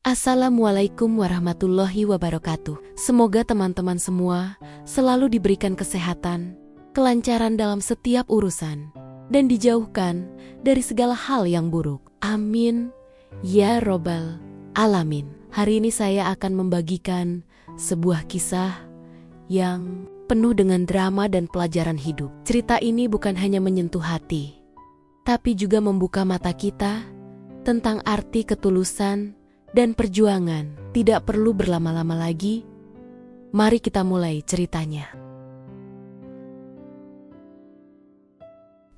Assalamualaikum warahmatullahi wabarakatuh. Semoga teman-teman semua selalu diberikan kesehatan, kelancaran dalam setiap urusan, dan dijauhkan dari segala hal yang buruk. Amin. Ya Robbal Alamin. Hari ini saya akan membagikan sebuah kisah yang penuh dengan drama dan pelajaran hidup. Cerita ini bukan hanya menyentuh hati, tapi juga membuka mata kita tentang arti ketulusan dan perjuangan. Tidak perlu berlama-lama lagi, mari kita mulai ceritanya.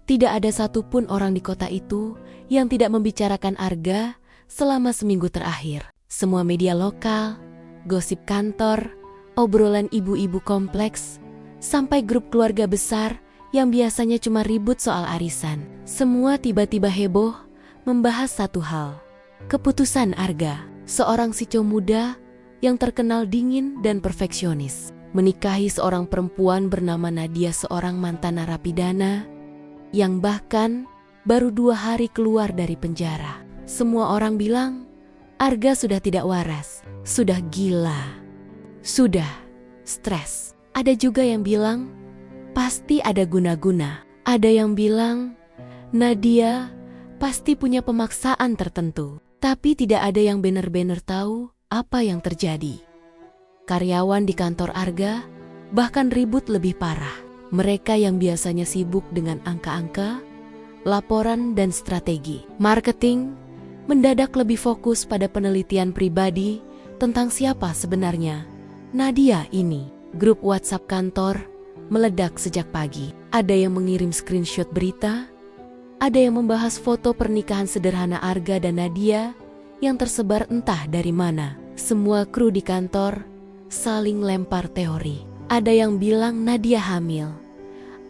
Tidak ada satupun orang di kota itu yang tidak membicarakan Arga selama seminggu terakhir. Semua media lokal, gosip kantor, obrolan ibu-ibu kompleks, sampai grup keluarga besar yang biasanya cuma ribut soal arisan. Semua tiba-tiba heboh membahas satu hal. Keputusan Arga, seorang sico muda yang terkenal dingin dan perfeksionis, menikahi seorang perempuan bernama Nadia, seorang mantan narapidana yang bahkan baru 2 hari keluar dari penjara. Semua orang bilang Arga sudah tidak waras, sudah gila, sudah stres. Ada juga yang bilang pasti ada guna-guna. Ada yang bilang Nadia pasti punya pemaksaan tertentu. Tapi tidak ada yang benar-benar tahu apa yang terjadi. Karyawan di kantor Arga bahkan ribut lebih parah. Mereka yang biasanya sibuk dengan angka-angka, laporan dan strategi marketing, mendadak lebih fokus pada penelitian pribadi tentang siapa sebenarnya Nadia ini. Grup WhatsApp kantor meledak sejak pagi. Ada yang mengirim screenshot berita, ada yang membahas foto pernikahan sederhana Arga dan Nadia yang tersebar entah dari mana. Semua kru di kantor saling lempar teori. Ada yang bilang Nadia hamil.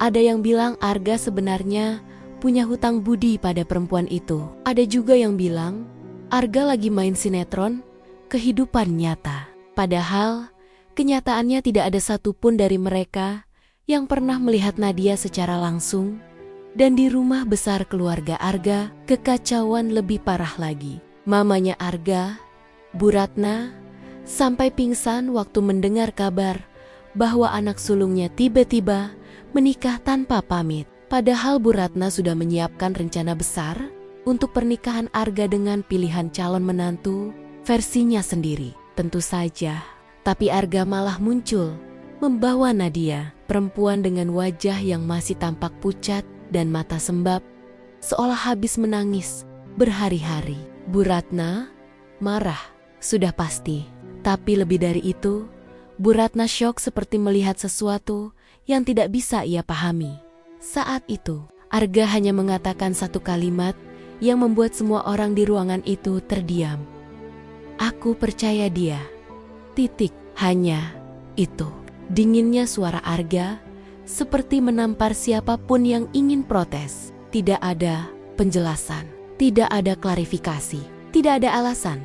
Ada yang bilang Arga sebenarnya punya hutang budi pada perempuan itu. Ada juga yang bilang Arga lagi main sinetron kehidupan nyata. Padahal kenyataannya tidak ada satupun dari mereka yang pernah melihat Nadia secara langsung. Dan di rumah besar keluarga Arga, kekacauan lebih parah lagi. Mamanya Arga, Bu Ratna, sampai pingsan waktu mendengar kabar bahwa anak sulungnya tiba-tiba menikah tanpa pamit. Padahal Bu Ratna sudah menyiapkan rencana besar untuk pernikahan Arga dengan pilihan calon menantu versinya sendiri. Tentu saja, tapi Arga malah muncul membawa Nadia, perempuan dengan wajah yang masih tampak pucat dan mata sembab, seolah habis menangis berhari-hari. Bu Ratna marah, sudah pasti. Tapi lebih dari itu, Bu Ratna syok seperti melihat sesuatu yang tidak bisa ia pahami. Saat itu, Arga hanya mengatakan satu kalimat yang membuat semua orang di ruangan itu terdiam. Aku percaya dia. Titik. Hanya itu. Dinginnya suara Arga seperti menampar siapapun yang ingin protes. Tidak ada penjelasan, tidak ada klarifikasi, tidak ada alasan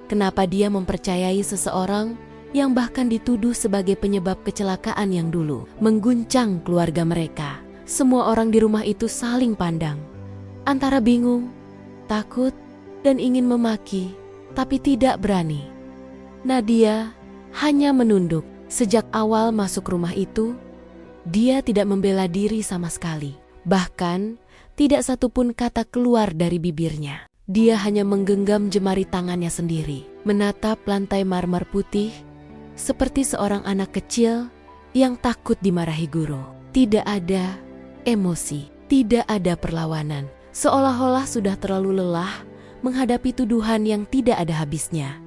kenapa dia mempercayai seseorang yang bahkan dituduh sebagai penyebab kecelakaan yang dulu mengguncang keluarga mereka. Semua orang di rumah itu saling pandang, antara bingung, takut, dan ingin memaki, tapi tidak berani. Nadia hanya menunduk. Sejak awal masuk rumah itu, dia tidak membela diri sama sekali. Bahkan, tidak satupun kata keluar dari bibirnya. Dia hanya menggenggam jemari tangannya sendiri, menatap lantai marmer putih, seperti seorang anak kecil yang takut dimarahi guru. Tidak ada emosi, tidak ada perlawanan. Seolah-olah sudah terlalu lelah menghadapi tuduhan yang tidak ada habisnya.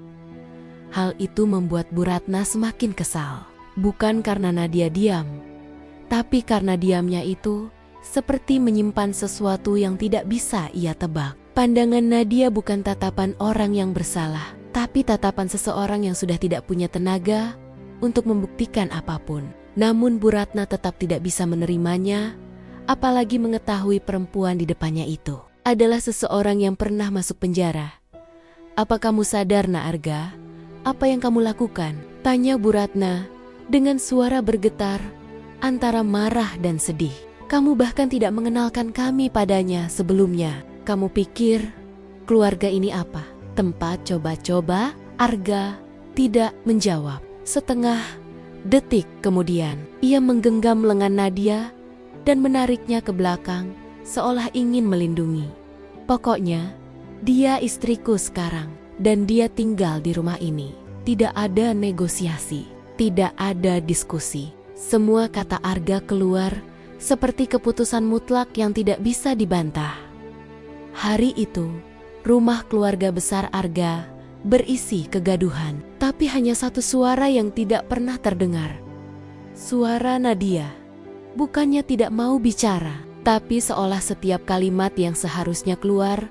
Hal itu membuat Bu Ratna semakin kesal. Bukan karena Nadia diam, tapi karena diamnya itu seperti menyimpan sesuatu yang tidak bisa ia tebak. Pandangan Nadia bukan tatapan orang yang bersalah, tapi tatapan seseorang yang sudah tidak punya tenaga untuk membuktikan apapun. Namun Bu Ratna tetap tidak bisa menerimanya, apalagi mengetahui perempuan di depannya itu adalah seseorang yang pernah masuk penjara. Apa kamu sadar, Na Arga? Apa yang kamu lakukan? Tanya Bu Ratna dengan suara bergetar antara marah dan sedih. Kamu bahkan tidak mengenalkan kami padanya sebelumnya. Kamu pikir keluarga ini apa? tempat coba-coba, Arga tidak menjawab. Setengah detik kemudian, ia menggenggam lengan Nadia dan menariknya ke belakang seolah ingin melindungi. Pokoknya, dia istriku sekarang dan dia tinggal di rumah ini. Tidak ada negosiasi, tidak ada diskusi. Semua kata Arga keluar seperti keputusan mutlak yang tidak bisa dibantah. Hari itu, rumah keluarga besar Arga berisi kegaduhan, tapi hanya satu suara yang tidak pernah terdengar. Suara Nadia. Bukannya tidak mau bicara, tapi seolah setiap kalimat yang seharusnya keluar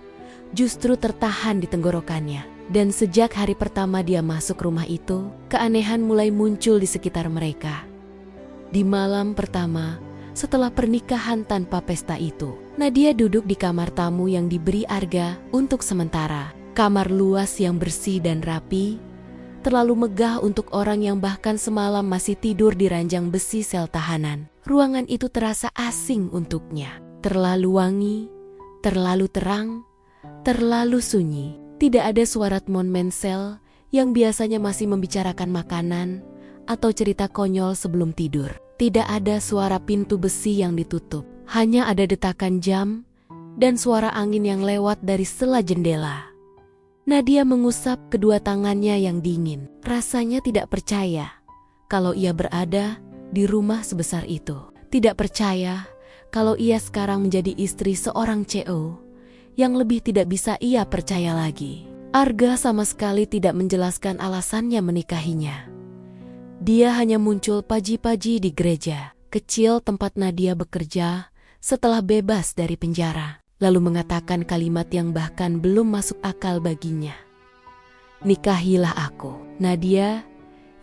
justru tertahan di tenggorokannya. Dan sejak hari pertama dia masuk rumah itu, keanehan mulai muncul di sekitar mereka. Di malam pertama, setelah pernikahan tanpa pesta itu, Nadia duduk di kamar tamu yang diberi Arga untuk sementara. Kamar luas yang bersih dan rapi, terlalu megah untuk orang yang bahkan semalam masih tidur di ranjang besi sel tahanan. Ruangan itu terasa asing untuknya. Terlalu wangi, terlalu terang, terlalu sunyi. Tidak ada suara Mon Mensel yang biasanya masih membicarakan makanan atau cerita konyol sebelum tidur. Tidak ada suara pintu besi yang ditutup. Hanya ada detakan jam dan suara angin yang lewat dari sela jendela. Nadia mengusap kedua tangannya yang dingin. Rasanya tidak percaya kalau ia berada di rumah sebesar itu. Tidak percaya kalau ia sekarang menjadi istri seorang CEO yang lebih tidak bisa ia percaya lagi. Arga sama sekali tidak menjelaskan alasannya menikahinya. Dia hanya muncul pagi-pagi di gereja kecil tempat Nadia bekerja setelah bebas dari penjara, lalu mengatakan kalimat yang bahkan belum masuk akal baginya. Nikahilah aku. Nadia,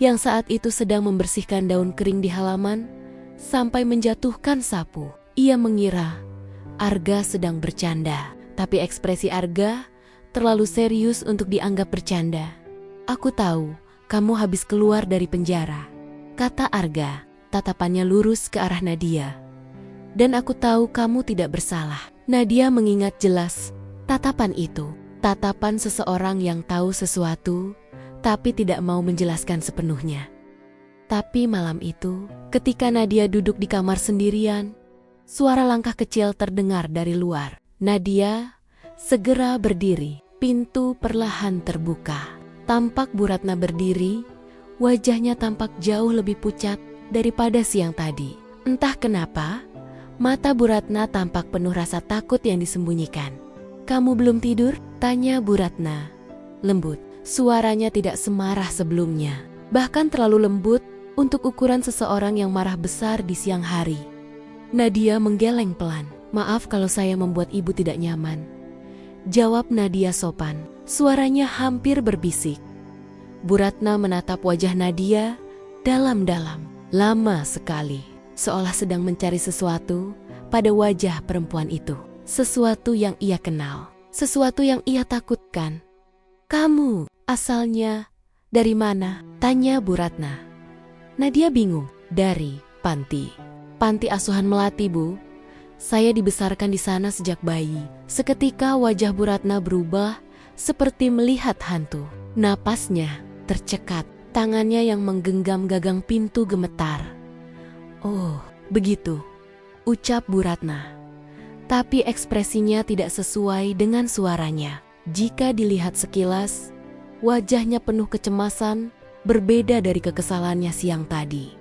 yang saat itu sedang membersihkan daun kering di halaman, sampai menjatuhkan sapu. Ia mengira Arga sedang bercanda. Tapi ekspresi Arga terlalu serius untuk dianggap bercanda. Aku tahu kamu habis keluar dari penjara, kata Arga, tatapannya lurus ke arah Nadia. Dan aku tahu kamu tidak bersalah. Nadia mengingat jelas tatapan itu. Tatapan seseorang yang tahu sesuatu, tapi tidak mau menjelaskan sepenuhnya. Tapi malam itu, ketika Nadia duduk di kamar sendirian, suara langkah kecil terdengar dari luar. Nadia segera berdiri. Pintu perlahan terbuka. Tampak Bu Ratna berdiri. Wajahnya tampak jauh lebih pucat daripada siang tadi. Entah kenapa, mata Bu Ratna tampak penuh rasa takut yang disembunyikan. Kamu belum tidur? Tanya Bu Ratna. Lembut. Suaranya tidak semarah sebelumnya. Bahkan terlalu lembut untuk ukuran seseorang yang marah besar di siang hari. Nadia menggeleng pelan. Maaf kalau saya membuat ibu tidak nyaman, jawab Nadia sopan. Suaranya hampir berbisik. Bu Ratna menatap wajah Nadia dalam-dalam, lama sekali, seolah sedang mencari sesuatu pada wajah perempuan itu. Sesuatu yang ia kenal, sesuatu yang ia takutkan. Kamu asalnya dari mana? Tanya Bu Ratna. Nadia bingung. Dari panti. Panti asuhan Melati, Bu. Saya dibesarkan di sana sejak bayi. Seketika wajah Bu Ratna berubah seperti melihat hantu. Napasnya tercekat. Tangannya yang menggenggam gagang pintu gemetar. Oh, begitu, ucap Bu Ratna. Tapi ekspresinya tidak sesuai dengan suaranya. Jika dilihat sekilas, wajahnya penuh kecemasan, berbeda dari kekesalannya siang tadi.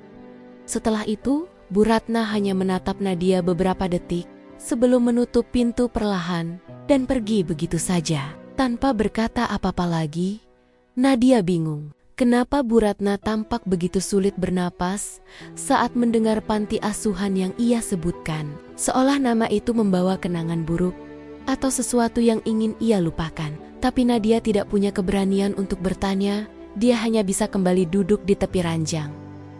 Setelah itu, Bu Ratna hanya menatap Nadia beberapa detik sebelum menutup pintu perlahan dan pergi begitu saja. Tanpa berkata apa-apa lagi, Nadia bingung. Kenapa Bu Ratna tampak begitu sulit bernapas saat mendengar panti asuhan yang ia sebutkan. Seolah nama itu membawa kenangan buruk atau sesuatu yang ingin ia lupakan. Tapi Nadia tidak punya keberanian untuk bertanya. Dia hanya bisa kembali duduk di tepi ranjang,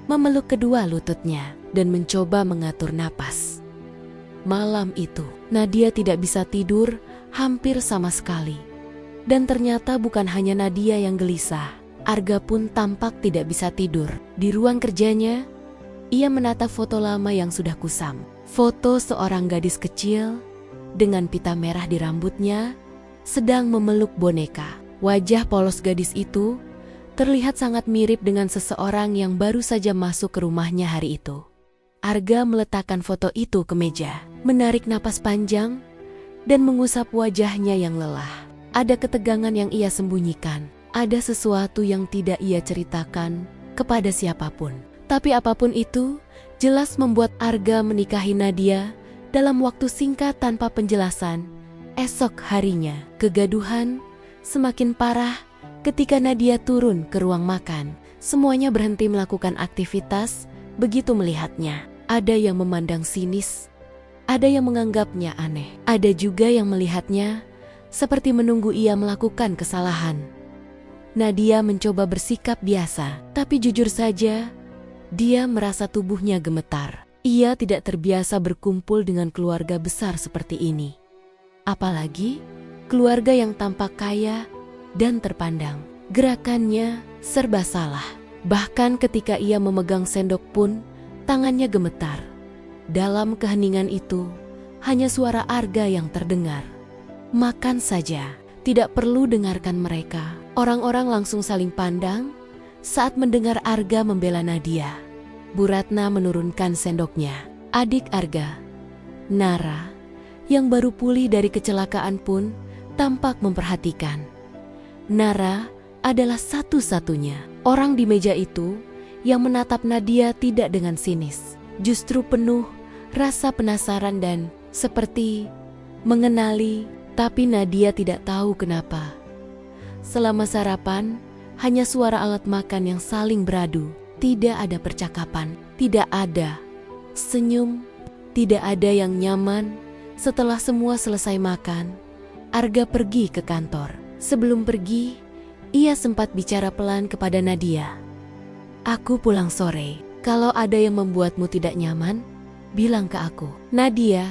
memeluk kedua lututnya dan mencoba mengatur napas. Malam itu, Nadia tidak bisa tidur hampir sama sekali. Dan ternyata bukan hanya Nadia yang gelisah. Arga pun tampak tidak bisa tidur. Di ruang kerjanya, ia menatap foto lama yang sudah kusam. Foto seorang gadis kecil dengan pita merah di rambutnya sedang memeluk boneka. Wajah polos gadis itu terlihat sangat mirip dengan seseorang yang baru saja masuk ke rumahnya hari itu. Arga meletakkan foto itu ke meja, menarik napas panjang, dan mengusap wajahnya yang lelah. Ada ketegangan yang ia sembunyikan, ada sesuatu yang tidak ia ceritakan kepada siapapun. Tapi apapun itu, jelas membuat Arga menikahi Nadia dalam waktu singkat tanpa penjelasan. Esok harinya, kegaduhan semakin parah ketika Nadia turun ke ruang makan. Semuanya berhenti melakukan aktivitas begitu melihatnya. Ada yang memandang sinis, ada yang menganggapnya aneh, ada juga yang melihatnya seperti menunggu ia melakukan kesalahan. Nadia mencoba bersikap biasa, tapi jujur saja, dia merasa tubuhnya gemetar. Ia tidak terbiasa berkumpul dengan keluarga besar seperti ini. Apalagi keluarga yang tampak kaya dan terpandang. Gerakannya serba salah. Bahkan ketika ia memegang sendok pun, tangannya gemetar. Dalam keheningan itu, hanya suara Arga yang terdengar. Makan saja, tidak perlu dengarkan mereka. Orang-orang langsung saling pandang saat mendengar Arga membela Nadia. Bu Ratna menurunkan sendoknya. Adik Arga, Nara, yang baru pulih dari kecelakaan pun tampak memperhatikan. Nara adalah satu-satunya orang di meja itu yang menatap Nadia tidak dengan sinis. Justru penuh rasa penasaran dan seperti mengenali, tapi Nadia tidak tahu kenapa. Selama sarapan, hanya suara alat makan yang saling beradu. Tidak ada percakapan, tidak ada senyum, tidak ada yang nyaman. Setelah semua selesai makan, Arga pergi ke kantor. Sebelum pergi, ia sempat bicara pelan kepada Nadia. Aku pulang sore. Kalau ada yang membuatmu tidak nyaman, bilang ke aku. Nadia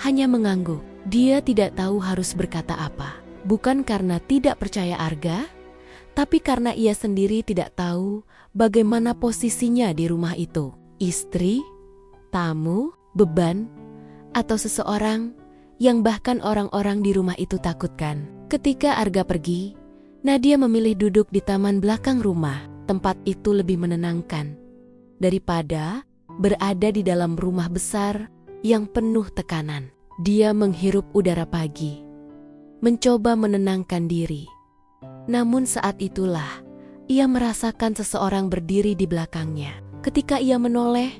hanya mengangguk. Dia tidak tahu harus berkata apa. Bukan karena tidak percaya Arga, tapi karena ia sendiri tidak tahu bagaimana posisinya di rumah itu. Istri, tamu, beban, atau seseorang yang bahkan orang-orang di rumah itu takutkan. Ketika Arga pergi, Nadia memilih duduk di taman belakang rumah. Tempat itu lebih menenangkan daripada berada di dalam rumah besar yang penuh tekanan. Dia menghirup udara pagi, mencoba menenangkan diri. Namun saat itulah ia merasakan seseorang berdiri di belakangnya. Ketika ia menoleh,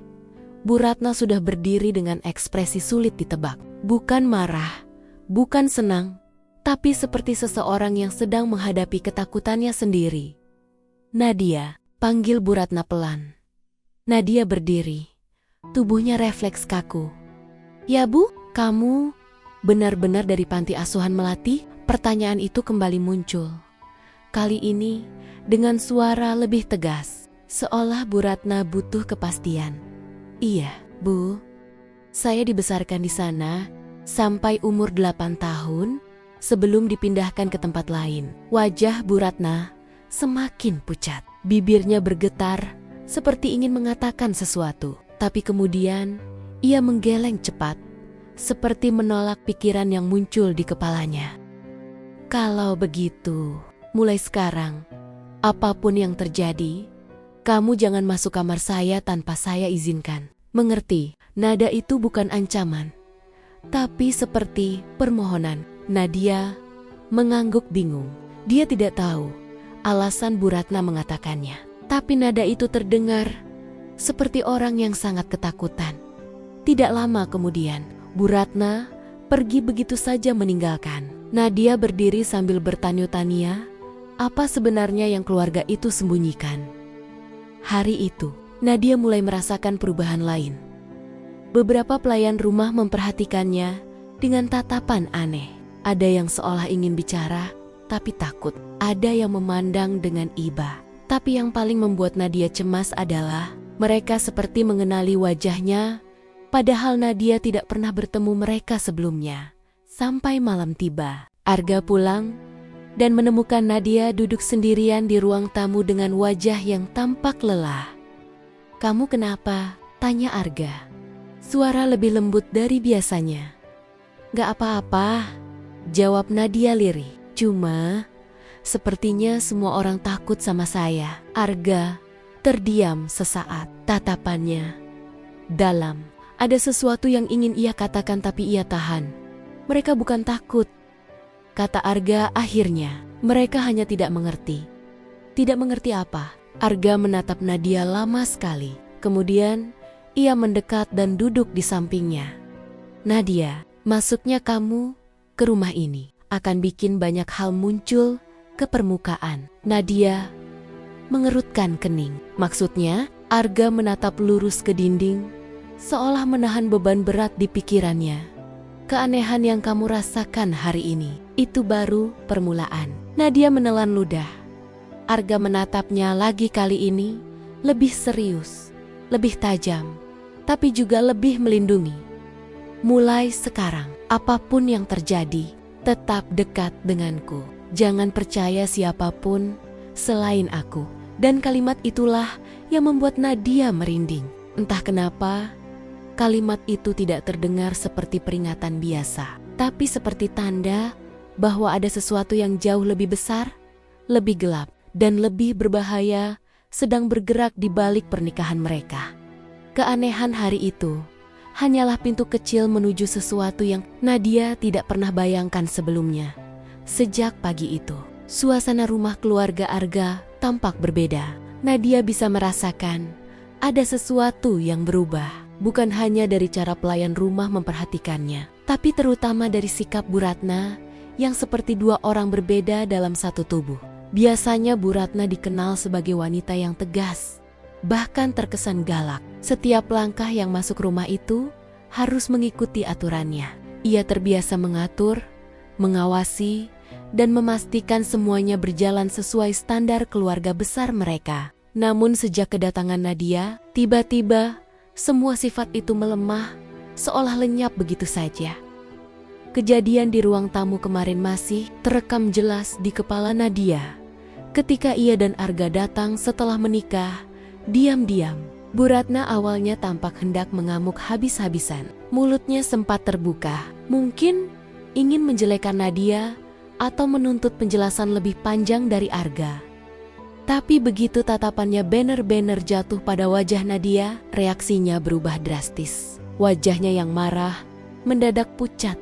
Bu Ratna sudah berdiri dengan ekspresi sulit ditebak. Bukan marah, bukan senang, tapi seperti seseorang yang sedang menghadapi ketakutannya sendiri. Nadia, panggil Bu Ratna pelan. Nadia berdiri, tubuhnya refleks kaku. Ya Bu, kamu benar-benar dari panti asuhan Melati? Pertanyaan itu kembali muncul. Kali ini dengan suara lebih tegas, seolah Bu Ratna butuh kepastian. Iya, Bu. Saya dibesarkan di sana sampai umur 8 tahun sebelum dipindahkan ke tempat lain. Wajah Bu Ratna semakin pucat. Bibirnya bergetar seperti ingin mengatakan sesuatu. Tapi kemudian ia menggeleng cepat, seperti menolak pikiran yang muncul di kepalanya. Kalau begitu, mulai sekarang, apapun yang terjadi, kamu jangan masuk kamar saya tanpa saya izinkan. Mengerti? Nada itu bukan ancaman, tapi seperti permohonan. Nadia mengangguk bingung. Dia tidak tahu alasan Bu Ratna mengatakannya. Tapi nada itu terdengar seperti orang yang sangat ketakutan. Tidak lama kemudian, Bu Ratna pergi begitu saja meninggalkan. Nadia berdiri sambil bertanya-tanya apa sebenarnya yang keluarga itu sembunyikan. Hari itu, Nadia mulai merasakan perubahan lain. Beberapa pelayan rumah memperhatikannya dengan tatapan aneh. Ada yang seolah ingin bicara, tapi takut. Ada yang memandang dengan iba. Tapi yang paling membuat Nadia cemas adalah mereka seperti mengenali wajahnya, padahal Nadia tidak pernah bertemu mereka sebelumnya. Sampai malam tiba, Arga pulang dan menemukan Nadia duduk sendirian di ruang tamu dengan wajah yang tampak lelah. "Kamu kenapa?" tanya Arga. Suara lebih lembut dari biasanya. "Gak apa-apa," jawab Nadia lirih. "Cuma, Sepertinya semua orang takut sama saya. Arga terdiam sesaat. Tatapannya dalam. Ada sesuatu yang ingin ia katakan tapi ia tahan. Mereka bukan takut, kata Arga akhirnya. Mereka hanya tidak mengerti. Tidak mengerti apa? Arga menatap Nadia lama sekali. Kemudian ia mendekat dan duduk di sampingnya. Nadia, masuknya kamu ke rumah ini akan bikin banyak hal muncul ke permukaan. Nadia mengerutkan kening. Maksudnya, Arga menatap lurus ke dinding, seolah menahan beban berat di pikirannya. Keanehan yang kamu rasakan hari ini, itu baru permulaan. Nadia menelan ludah. Arga menatapnya lagi, kali ini lebih serius, lebih tajam, tapi juga lebih melindungi. Mulai sekarang, apapun yang terjadi, tetap dekat denganku. Jangan percaya siapapun selain aku. Dan kalimat itulah yang membuat Nadia merinding. Entah kenapa, kalimat itu tidak terdengar seperti peringatan biasa, tapi seperti tanda bahwa ada sesuatu yang jauh lebih besar, lebih gelap, dan lebih berbahaya sedang bergerak di balik pernikahan mereka. Keanehan hari itu hanyalah pintu kecil menuju sesuatu yang Nadia tidak pernah bayangkan sebelumnya. Sejak pagi itu, suasana rumah keluarga Arga tampak berbeda. Nadia bisa merasakan ada sesuatu yang berubah. Bukan hanya dari cara pelayan rumah memperhatikannya, tapi terutama dari sikap Bu Ratna yang seperti dua orang berbeda dalam satu tubuh. Biasanya Bu Ratna dikenal sebagai wanita yang tegas, bahkan terkesan galak. Setiap langkah yang masuk rumah itu harus mengikuti aturannya. Ia terbiasa mengatur, mengawasi, dan memastikan semuanya berjalan sesuai standar keluarga besar mereka. Namun sejak kedatangan Nadia, tiba-tiba semua sifat itu melemah, seolah lenyap begitu saja. Kejadian di ruang tamu kemarin masih terekam jelas di kepala Nadia. Ketika ia dan Arga datang setelah menikah, diam-diam, Bu Ratna awalnya tampak hendak mengamuk habis-habisan. Mulutnya sempat terbuka, mungkin ingin menjelekkan Nadia atau menuntut penjelasan lebih panjang dari Arga. Tapi begitu tatapannya benar-benar jatuh pada wajah Nadia, reaksinya berubah drastis. Wajahnya yang marah mendadak pucat,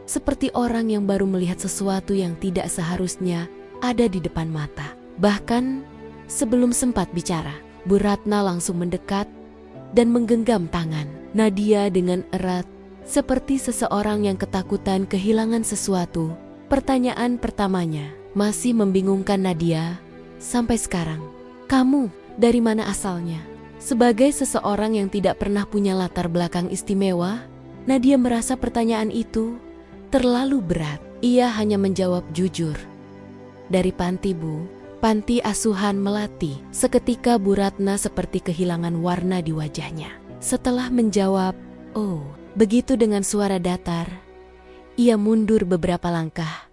seperti orang yang baru melihat sesuatu yang tidak seharusnya ada di depan mata. Bahkan sebelum sempat bicara, Bu Ratna langsung mendekat dan menggenggam tangan Nadia dengan erat, seperti seseorang yang ketakutan kehilangan sesuatu. Pertanyaan pertamanya masih membingungkan Nadia sampai sekarang. Kamu dari mana asalnya? Sebagai seseorang yang tidak pernah punya latar belakang istimewa, Nadia merasa pertanyaan itu terlalu berat. Ia hanya menjawab jujur. Dari panti, Bu. Panti asuhan Melati. Seketika Bu Ratna seperti kehilangan warna di wajahnya. Setelah menjawab, "Oh," begitu dengan suara datar, ia mundur beberapa langkah,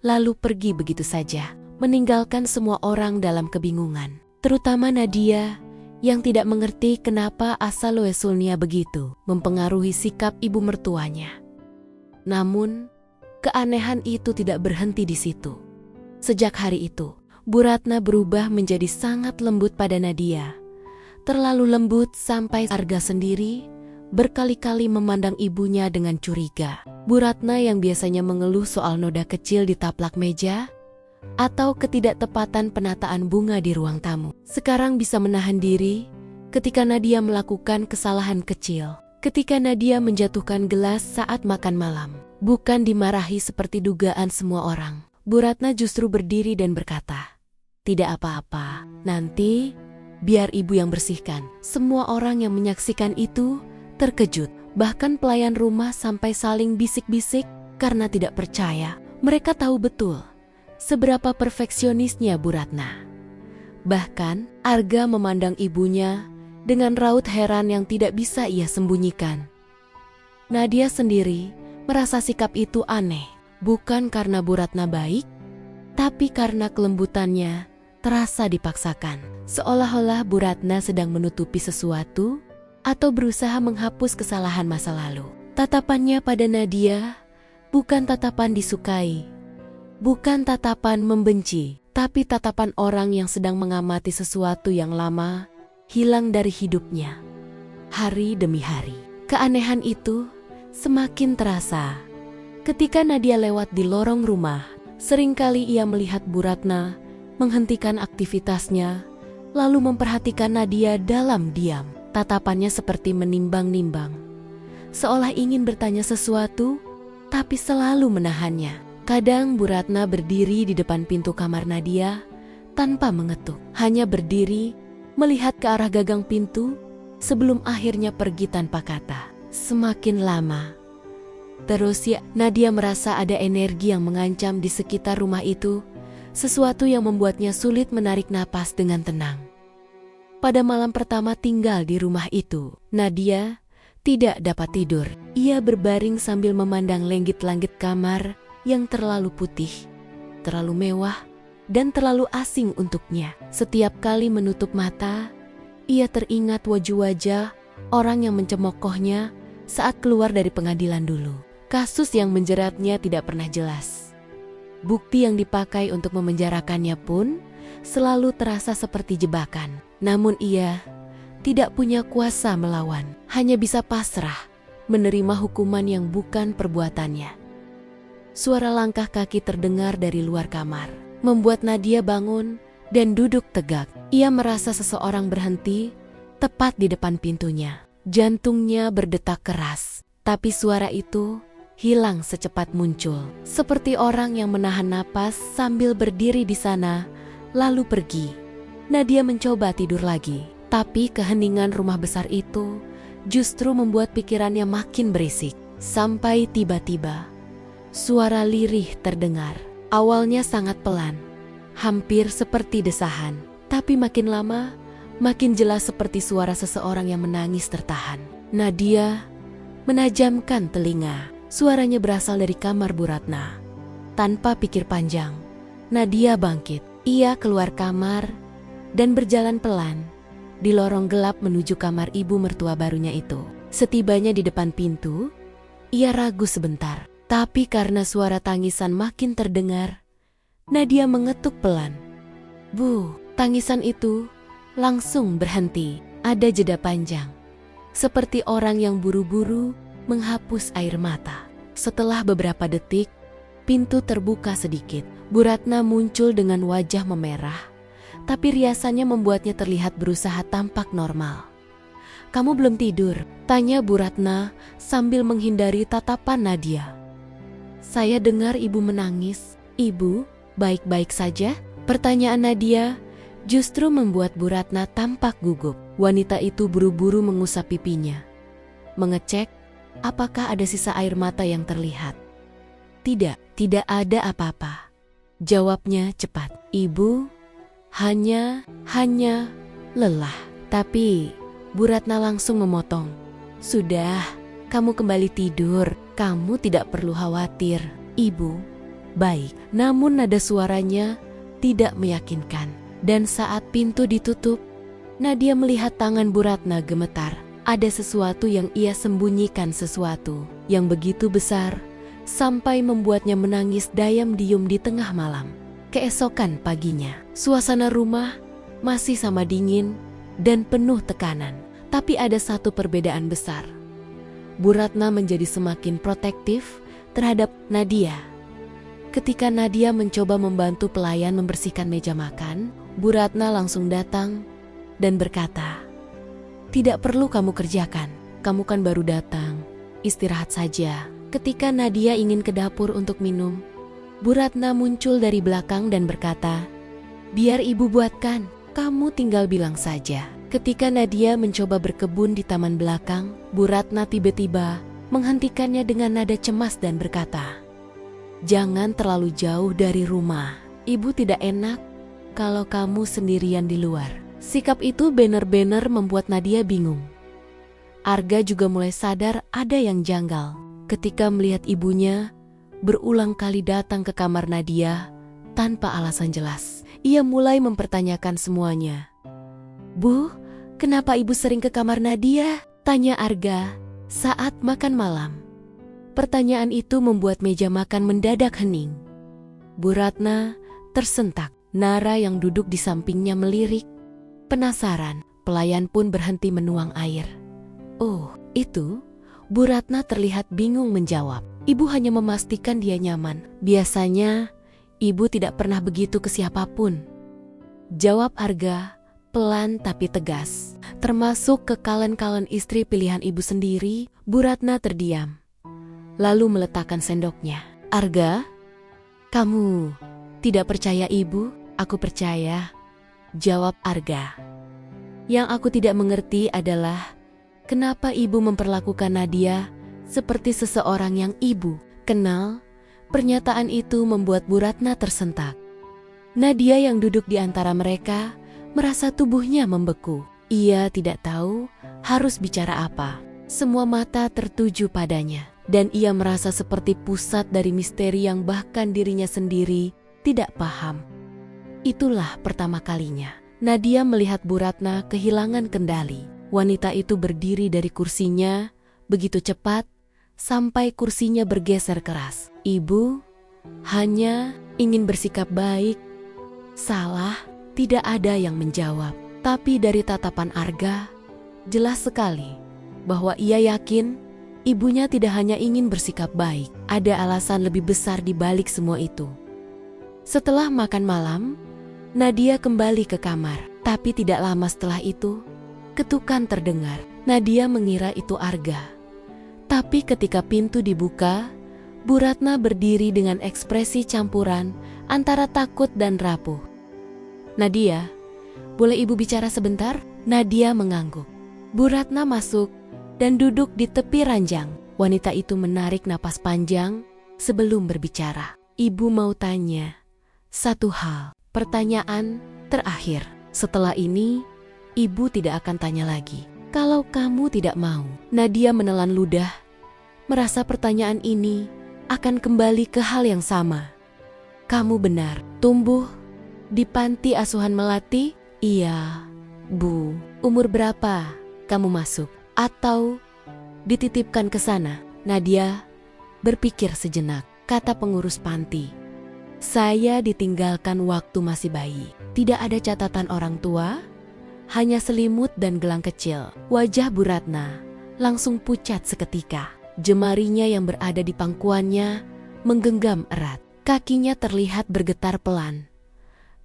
lalu pergi begitu saja, meninggalkan semua orang dalam kebingungan. Terutama Nadia yang tidak mengerti kenapa asal-usulnya begitu mempengaruhi sikap ibu mertuanya. Namun, keanehan itu tidak berhenti di situ. Sejak hari itu, Bu Ratna berubah menjadi sangat lembut pada Nadia. Terlalu lembut sampai Arga sendiri berkali-kali memandang ibunya dengan curiga. Bu Ratna yang biasanya mengeluh soal noda kecil di taplak meja atau ketidaktepatan penataan bunga di ruang tamu, sekarang bisa menahan diri ketika Nadia melakukan kesalahan kecil. Ketika Nadia menjatuhkan gelas saat makan malam, bukan dimarahi seperti dugaan semua orang. Bu Ratna justru berdiri dan berkata, "Tidak apa-apa, nanti biar ibu yang bersihkan." Semua orang yang menyaksikan itu terkejut. Bahkan pelayan rumah sampai saling bisik-bisik karena tidak percaya. Mereka tahu betul seberapa perfeksionisnya Bu Ratna. Bahkan Arga memandang ibunya dengan raut heran yang tidak bisa ia sembunyikan. Nadia sendiri merasa sikap itu aneh, bukan karena Bu Ratna baik, tapi karena kelembutannya terasa dipaksakan. Seolah-olah Bu Ratna sedang menutupi sesuatu atau berusaha menghapus kesalahan masa lalu. Tatapannya pada Nadia bukan tatapan disukai, Bukan tatapan membenci, tapi tatapan orang yang sedang mengamati sesuatu yang lama hilang dari hidupnya. Hari demi hari, keanehan itu semakin terasa. Ketika Nadia lewat di lorong rumah, seringkali ia melihat Bu Ratna menghentikan aktivitasnya, lalu memperhatikan Nadia dalam diam. Tatapannya seperti menimbang-nimbang, seolah ingin bertanya sesuatu, tapi selalu menahannya. Kadang Bu Ratna berdiri di depan pintu kamar Nadia tanpa mengetuk, hanya berdiri melihat ke arah gagang pintu sebelum akhirnya pergi tanpa kata. Semakin lama, terus Nadia merasa ada energi yang mengancam di sekitar rumah itu, sesuatu yang membuatnya sulit menarik napas dengan tenang. Pada malam pertama tinggal di rumah itu, Nadia tidak dapat tidur. Ia berbaring sambil memandang langit-langit kamar yang terlalu putih, terlalu mewah, dan terlalu asing untuknya. Setiap kali menutup mata, ia teringat wajah-wajah orang yang mencemoohnya saat keluar dari pengadilan dulu. Kasus yang menjeratnya tidak pernah jelas. Bukti yang dipakai untuk memenjarakannya pun selalu terasa seperti jebakan. Namun ia tidak punya kuasa melawan, hanya bisa pasrah menerima hukuman yang bukan perbuatannya. Suara langkah kaki terdengar dari luar kamar, membuat Nadia bangun dan duduk tegak. Ia merasa seseorang berhenti tepat di depan pintunya. Jantungnya berdetak keras, tapi suara itu hilang secepat muncul. Seperti orang yang menahan napas sambil berdiri di sana, lalu pergi. Nadia mencoba tidur lagi, tapi keheningan rumah besar itu justru membuat pikirannya makin berisik. Sampai tiba-tiba suara lirih terdengar. Awalnya sangat pelan, hampir seperti desahan, tapi makin lama makin jelas seperti suara seseorang yang menangis tertahan. Nadia menajamkan telinga. Suaranya berasal dari kamar Bu Ratna. Tanpa pikir panjang, Nadia bangkit. Ia keluar kamar dan berjalan pelan di lorong gelap menuju kamar ibu mertua barunya itu. Setibanya di depan pintu, ia ragu sebentar. Tapi karena suara tangisan makin terdengar, Nadia mengetuk pelan. Bu, tangisan itu langsung berhenti. Ada jeda panjang, seperti orang yang buru-buru menghapus air mata. Setelah beberapa detik, pintu terbuka sedikit. Bu Ratna muncul dengan wajah memerah, tapi riasannya membuatnya terlihat berusaha tampak normal. Kamu belum tidur? Tanya Bu Ratna sambil menghindari tatapan Nadia. Saya dengar ibu menangis. Ibu, baik-baik saja? Pertanyaan Nadia justru membuat Bu Ratna tampak gugup. Wanita itu buru-buru mengusap pipinya, mengecek apakah ada sisa air mata yang terlihat. Tidak ada apa-apa. Jawabnya cepat. Ibu hanya lelah. Tapi Bu Ratna langsung memotong. Sudah, kamu kembali tidur. Kamu tidak perlu khawatir. Ibu baik. Namun nada suaranya tidak meyakinkan. Dan saat pintu ditutup, Nadia melihat tangan Bu Ratna gemetar. Ada sesuatu yang ia sembunyikan, sesuatu yang begitu besar sampai membuatnya menangis diam-diam di tengah malam. Keesokan paginya, suasana rumah masih sama dingin dan penuh tekanan. Tapi ada satu perbedaan besar. Bu Ratna menjadi semakin protektif terhadap Nadia. Ketika Nadia mencoba membantu pelayan membersihkan meja makan, Bu Ratna langsung datang dan berkata, "Tidak perlu kamu kerjakan, kamu kan baru datang, istirahat saja." Ketika Nadia ingin ke dapur untuk minum, Bu Ratna muncul dari belakang dan berkata, "Biar ibu buatkan, kamu tinggal bilang saja." Ketika Nadia mencoba berkebun di taman belakang, Bu Ratna tiba-tiba menghentikannya dengan nada cemas dan berkata, "Jangan terlalu jauh dari rumah. Ibu tidak enak kalau kamu sendirian di luar." Sikap itu benar-benar membuat Nadia bingung. Arga juga mulai sadar ada yang janggal ketika melihat ibunya berulang kali datang ke kamar Nadia tanpa alasan jelas. Ia mulai mempertanyakan semuanya. "Bu, kenapa ibu sering ke kamar Nadia?" tanya Arga saat makan malam. Pertanyaan itu membuat meja makan mendadak hening. Bu Ratna tersentak. Nara yang duduk di sampingnya melirik. Penasaran, pelayan pun berhenti menuang air. "Oh, itu?" Bu Ratna terlihat bingung menjawab. Ibu hanya memastikan dia nyaman. "Biasanya, ibu tidak pernah begitu ke siapapun," jawab Arga, pelan tapi tegas. Termasuk ke kalen-kalen istri pilihan ibu sendiri. Bu Ratna terdiam, lalu meletakkan sendoknya. "Arga, kamu tidak percaya ibu?" "Aku percaya," jawab Arga. "Yang aku tidak mengerti adalah kenapa ibu memperlakukan Nadia seperti seseorang yang ibu kenal." Pernyataan itu membuat Bu Ratna tersentak. Nadia yang duduk di antara mereka merasa tubuhnya membeku. Ia tidak tahu harus bicara apa. Semua mata tertuju padanya, dan ia merasa seperti pusat dari misteri yang bahkan dirinya sendiri tidak paham. Itulah pertama kalinya Nadia melihat Bu Ratna kehilangan kendali. Wanita itu berdiri dari kursinya begitu cepat sampai kursinya bergeser keras. "Ibu hanya ingin bersikap baik." "Salah." Tidak ada yang menjawab. Tapi dari tatapan Arga, jelas sekali bahwa ia yakin ibunya tidak hanya ingin bersikap baik. Ada alasan lebih besar di balik semua itu. Setelah makan malam, Nadia kembali ke kamar. Tapi tidak lama setelah itu, ketukan terdengar. Nadia mengira itu Arga. Tapi ketika pintu dibuka, Bu Ratna berdiri dengan ekspresi campuran antara takut dan rapuh. "Nadia, boleh ibu bicara sebentar?" Nadia mengangguk. Bu Ratna masuk dan duduk di tepi ranjang. Wanita itu menarik napas panjang sebelum berbicara. "Ibu mau tanya satu hal. Pertanyaan terakhir. Setelah ini, ibu tidak akan tanya lagi. Kalau kamu tidak mau." Nadia menelan ludah, merasa pertanyaan ini akan kembali ke hal yang sama. "Kamu benar, tumbuh di panti asuhan melati?" "Iya, Bu." "Umur berapa kamu masuk? Atau dititipkan ke sana?" Nadia berpikir sejenak. Kata pengurus panti, "Saya ditinggalkan waktu masih bayi. Tidak ada catatan orang tua, hanya selimut dan gelang kecil." Wajah Bu Ratna langsung pucat seketika. Jemarinya yang berada di pangkuannya menggenggam erat. Kakinya terlihat bergetar pelan.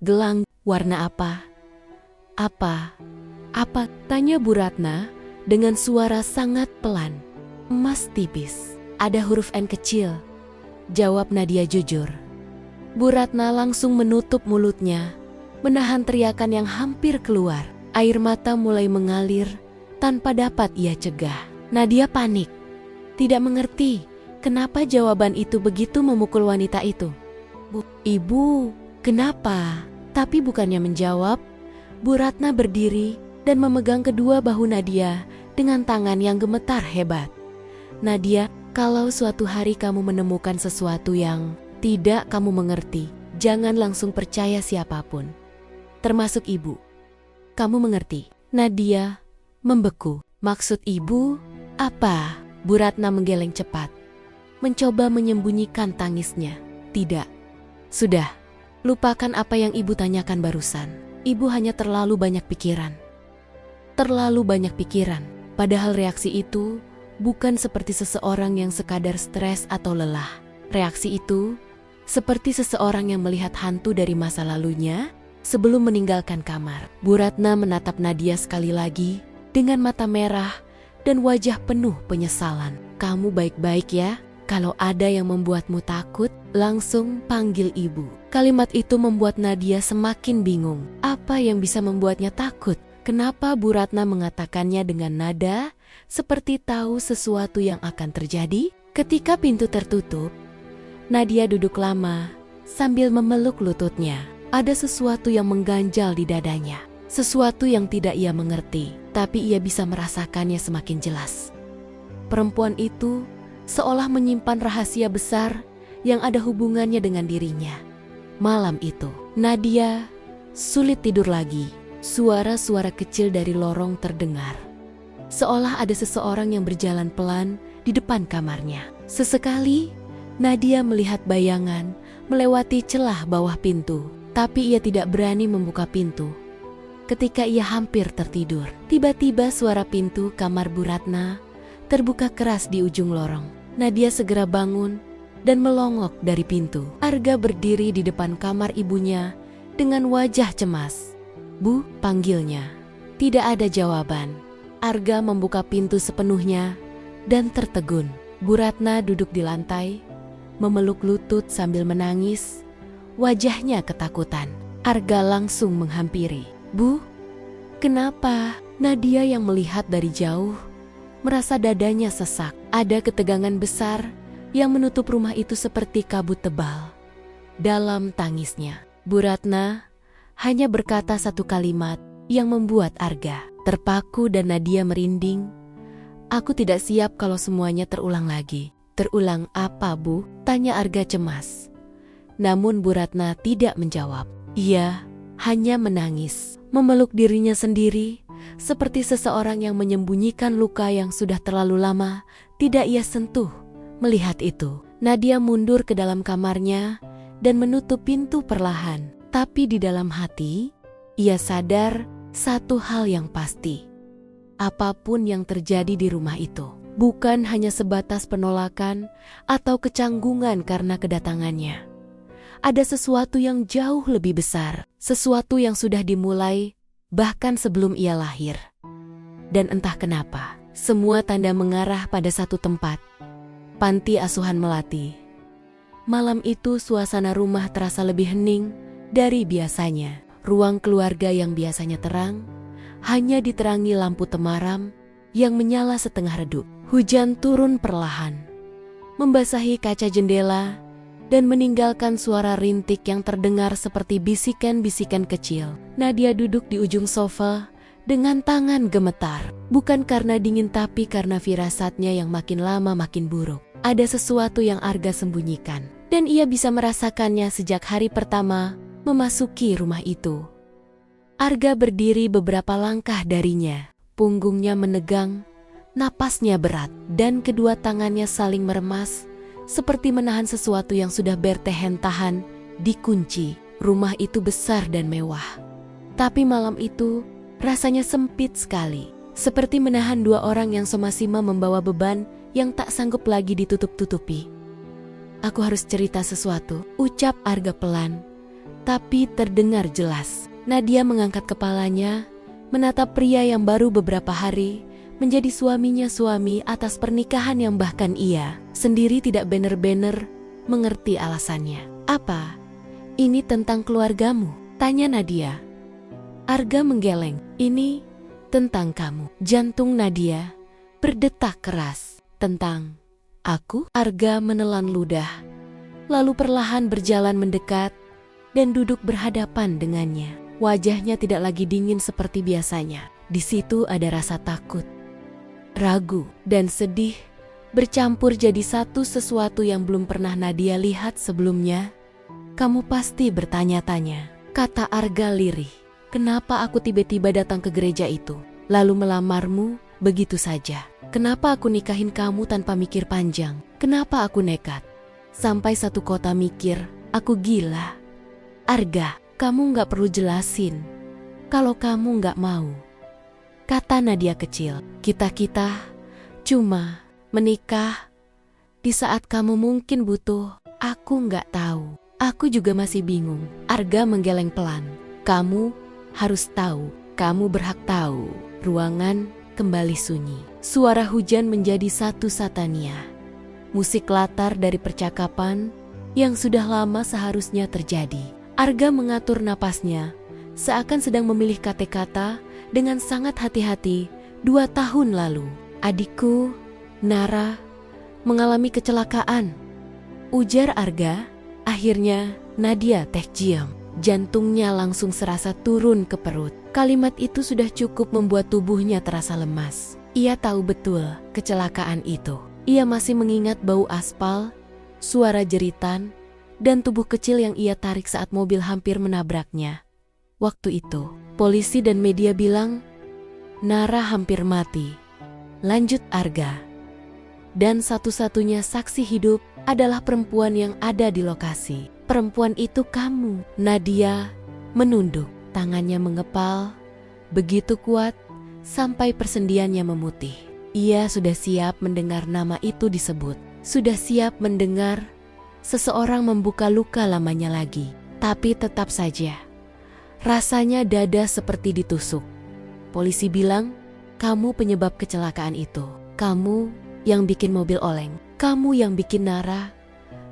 "Gelang warna apa?" Apa? Tanya Bu Ratna dengan suara sangat pelan. "Emas tipis, ada huruf N kecil," jawab Nadia jujur. Bu Ratna langsung menutup mulutnya, menahan teriakan yang hampir keluar. Air mata mulai mengalir tanpa dapat ia cegah. Nadia panik, tidak mengerti kenapa jawaban itu begitu memukul wanita itu. Ibu, kenapa?" Tapi bukannya menjawab, Bu Ratna berdiri dan memegang kedua bahu Nadia dengan tangan yang gemetar hebat. "Nadia, kalau suatu hari kamu menemukan sesuatu yang tidak kamu mengerti, jangan langsung percaya siapapun, termasuk ibu. Kamu mengerti?" Nadia membeku. "Maksud ibu apa?" Bu Ratna menggeleng cepat, mencoba menyembunyikan tangisnya. "Tidak. Sudah, lupakan apa yang ibu tanyakan barusan. Ibu hanya terlalu banyak pikiran." Terlalu banyak pikiran. Padahal reaksi itu bukan seperti seseorang yang sekadar stres atau lelah. Reaksi itu seperti seseorang yang melihat hantu dari masa lalunya sebelum meninggalkan kamar. Bu Ratna menatap Nadia sekali lagi dengan mata merah dan wajah penuh penyesalan. "Kamu baik-baik ya? Kalau ada yang membuatmu takut, langsung panggil ibu." Kalimat itu membuat Nadia semakin bingung. Apa yang bisa membuatnya takut? Kenapa Bu Ratna mengatakannya dengan nada seperti tahu sesuatu yang akan terjadi? Ketika pintu tertutup, Nadia duduk lama sambil memeluk lututnya. Ada sesuatu yang mengganjal di dadanya. Sesuatu yang tidak ia mengerti, tapi ia bisa merasakannya semakin jelas. Perempuan itu seolah menyimpan rahasia besar yang ada hubungannya dengan dirinya. Malam itu, Nadia sulit tidur lagi. Suara-suara kecil dari lorong terdengar. Seolah ada seseorang yang berjalan pelan di depan kamarnya. Sesekali, Nadia melihat bayangan melewati celah bawah pintu, tapi ia tidak berani membuka pintu. Ketika ia hampir tertidur, tiba-tiba suara pintu kamar Bu Ratna terbuka keras di ujung lorong. Nadia segera bangun dan melongok dari pintu. Arga berdiri di depan kamar ibunya dengan wajah cemas. "Bu," panggilnya. Tidak ada jawaban. Arga membuka pintu sepenuhnya dan tertegun. Bu Ratna duduk di lantai, memeluk lutut sambil menangis. Wajahnya ketakutan. Arga langsung menghampiri. "Bu, kenapa?" Nadia yang melihat dari jauh merasa dadanya sesak. Ada ketegangan besar yang menutup rumah itu seperti kabut tebal. Dalam tangisnya, Bu Ratna hanya berkata satu kalimat yang membuat Arga terpaku dan Nadia merinding. "Aku tidak siap kalau semuanya terulang lagi." "Terulang apa, Bu?" tanya Arga cemas. Namun Bu Ratna tidak menjawab. Ia hanya menangis, memeluk dirinya sendiri, seperti seseorang yang menyembunyikan luka yang sudah terlalu lama tidak ia sentuh. Melihat itu, Nadia mundur ke dalam kamarnya dan menutup pintu perlahan. Tapi di dalam hati, ia sadar satu hal yang pasti. Apapun yang terjadi di rumah itu, bukan hanya sebatas penolakan atau kecanggungan karena kedatangannya. Ada sesuatu yang jauh lebih besar, sesuatu yang sudah dimulai bahkan sebelum ia lahir. Dan entah kenapa, semua tanda mengarah pada satu tempat, Panti Asuhan Melati. Malam itu suasana rumah terasa lebih hening dari biasanya. Ruang keluarga yang biasanya terang, hanya diterangi lampu temaram yang menyala setengah redup. Hujan turun perlahan, membasahi kaca jendela dan meninggalkan suara rintik yang terdengar seperti bisikan-bisikan kecil. Nadia duduk di ujung sofa dengan tangan gemetar. Bukan karena dingin tapi karena firasatnya yang makin lama makin buruk. Ada sesuatu yang Arga sembunyikan, dan ia bisa merasakannya sejak hari pertama memasuki rumah itu. Arga berdiri beberapa langkah darinya. Punggungnya menegang, napasnya berat, dan kedua tangannya saling meremas, seperti menahan sesuatu yang sudah bertahan-tahan dikunci. Rumah itu besar dan mewah, tapi malam itu rasanya sempit sekali, seperti menahan dua orang yang sama-sama membawa beban yang tak sanggup lagi ditutup-tutupi. "Aku harus cerita sesuatu," ucap Arga pelan, tapi terdengar jelas. Nadia mengangkat kepalanya, menatap pria yang baru beberapa hari menjadi suaminya atas pernikahan yang bahkan ia sendiri tidak benar-benar mengerti alasannya. "Apa? Ini tentang keluargamu?" tanya Nadia. Arga menggeleng. "Ini tentang kamu." Jantung Nadia berdetak keras. "Tentang aku?" Arga menelan ludah, lalu perlahan berjalan mendekat dan duduk berhadapan dengannya. Wajahnya tidak lagi dingin seperti biasanya. Di situ ada rasa takut, ragu, dan sedih bercampur jadi satu, sesuatu yang belum pernah Nadia lihat sebelumnya. "Kamu pasti bertanya-tanya," kata Arga lirih, "kenapa aku tiba-tiba datang ke gereja itu, lalu melamarmu begitu saja? Kenapa aku nikahin kamu tanpa mikir panjang? Kenapa aku nekat sampai satu kota mikir aku gila?" "Arga, kamu gak perlu jelasin kalau kamu gak mau," kata Nadia kecil. Kita cuma menikah di saat kamu mungkin butuh." "Aku gak tahu. Aku juga masih bingung." Arga menggeleng pelan. "Kamu harus tahu. Kamu berhak tahu." Ruangan kembali sunyi. Suara hujan menjadi satu satania. Musik latar dari percakapan yang sudah lama seharusnya terjadi. Arga mengatur napasnya, seakan sedang memilih kata-kata dengan sangat hati-hati. 2 tahun lalu, adikku, Nara, mengalami kecelakaan, ujar Arga. Akhirnya, Nadia terdiam. Jantungnya langsung serasa turun ke perut. Kalimat itu sudah cukup membuat tubuhnya terasa lemas. Ia tahu betul kecelakaan itu. Ia masih mengingat bau aspal, suara jeritan, dan tubuh kecil yang ia tarik saat mobil hampir menabraknya. Waktu itu, polisi dan media bilang, Nara hampir mati. Lanjut Arga. Dan satu-satunya saksi hidup adalah perempuan yang ada di lokasi. perempuan itu kamu. Nadia menunduk, tangannya mengepal, begitu kuat sampai persendiannya memutih. Ia sudah siap mendengar nama itu disebut, sudah siap mendengar seseorang membuka luka lamanya lagi. Tapi tetap saja, rasanya dada seperti ditusuk. Polisi bilang, kamu penyebab kecelakaan itu. Kamu yang bikin mobil oleng. Kamu yang bikin Nara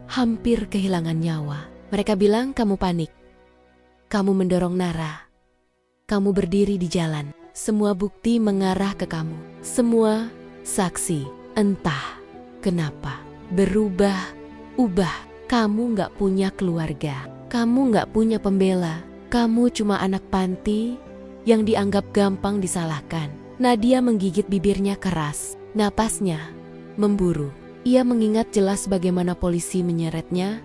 hampir kehilangan nyawa. Mereka bilang kamu panik. Kamu mendorong Nara. Kamu berdiri di jalan. Semua bukti mengarah ke kamu. Semua saksi, entah kenapa, berubah-ubah. Kamu gak punya keluarga. Kamu gak punya pembela. Kamu cuma anak panti yang dianggap gampang disalahkan. Nadia menggigit bibirnya keras. Napasnya memburu. Ia mengingat jelas bagaimana polisi menyeretnya,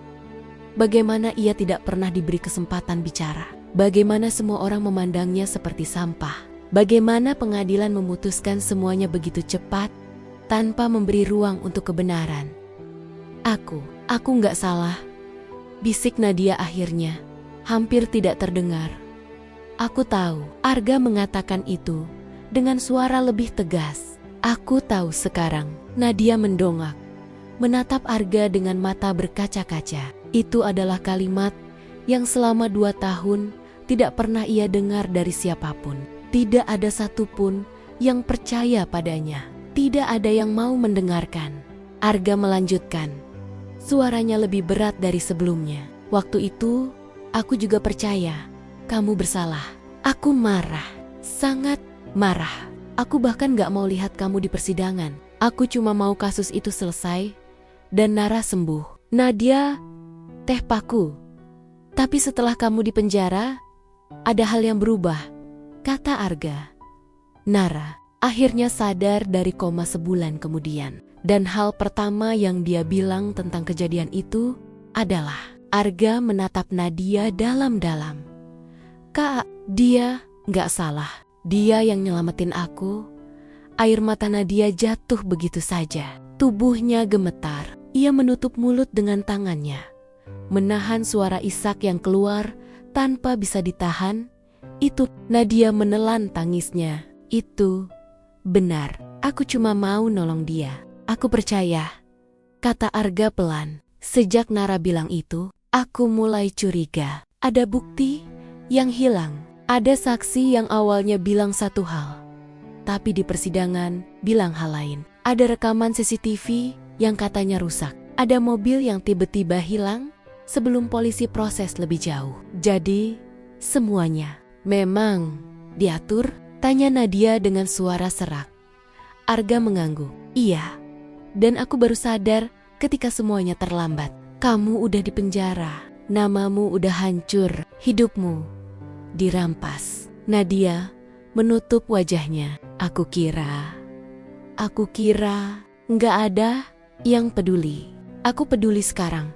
bagaimana ia tidak pernah diberi kesempatan bicara, bagaimana semua orang memandangnya seperti sampah, bagaimana pengadilan memutuskan semuanya begitu cepat tanpa memberi ruang untuk kebenaran. Aku nggak salah, bisik Nadia akhirnya, hampir tidak terdengar. Aku tahu, Arga mengatakan itu dengan suara lebih tegas. Aku tahu sekarang. Nadia mendongak, menatap Arga dengan mata berkaca-kaca. Itu adalah kalimat yang selama 2 tahun tidak pernah ia dengar dari siapapun. Tidak ada satupun yang percaya padanya. Tidak ada yang mau mendengarkan. Arga melanjutkan, suaranya lebih berat dari sebelumnya. Waktu itu, aku juga percaya kamu bersalah. Aku marah, sangat marah. Aku bahkan gak mau lihat kamu di persidangan. Aku cuma mau kasus itu selesai dan Nara sembuh. Nadia, teh paku. Tapi setelah kamu di penjara, ada hal yang berubah, kata Arga. Nara akhirnya sadar dari koma sebulan kemudian. Dan hal pertama yang dia bilang tentang kejadian itu adalah, Arga menatap Nadia dalam-dalam. Kak, dia gak salah. Dia yang nyelamatin aku. Air mata Nadia jatuh begitu saja. Tubuhnya gemetar. Ia menutup mulut dengan tangannya, menahan suara isak yang keluar tanpa bisa ditahan. Itu, Nadia menelan tangisnya. Itu benar. Aku cuma mau nolong dia. Aku percaya, kata Arga pelan. Sejak Nara bilang itu, aku mulai curiga. Ada bukti yang hilang. Ada saksi yang awalnya bilang satu hal, tapi di persidangan bilang hal lain. Ada rekaman CCTV yang katanya rusak. Ada mobil yang tiba-tiba hilang sebelum polisi proses lebih jauh. Jadi, semuanya memang diatur? Tanya Nadia dengan suara serak. Arga mengangguk. Iya, dan aku baru sadar ketika semuanya terlambat. Kamu udah di penjara, namamu udah hancur, hidupmu dirampas. Nadia menutup wajahnya. Aku kira nggak ada yang peduli. Aku peduli sekarang,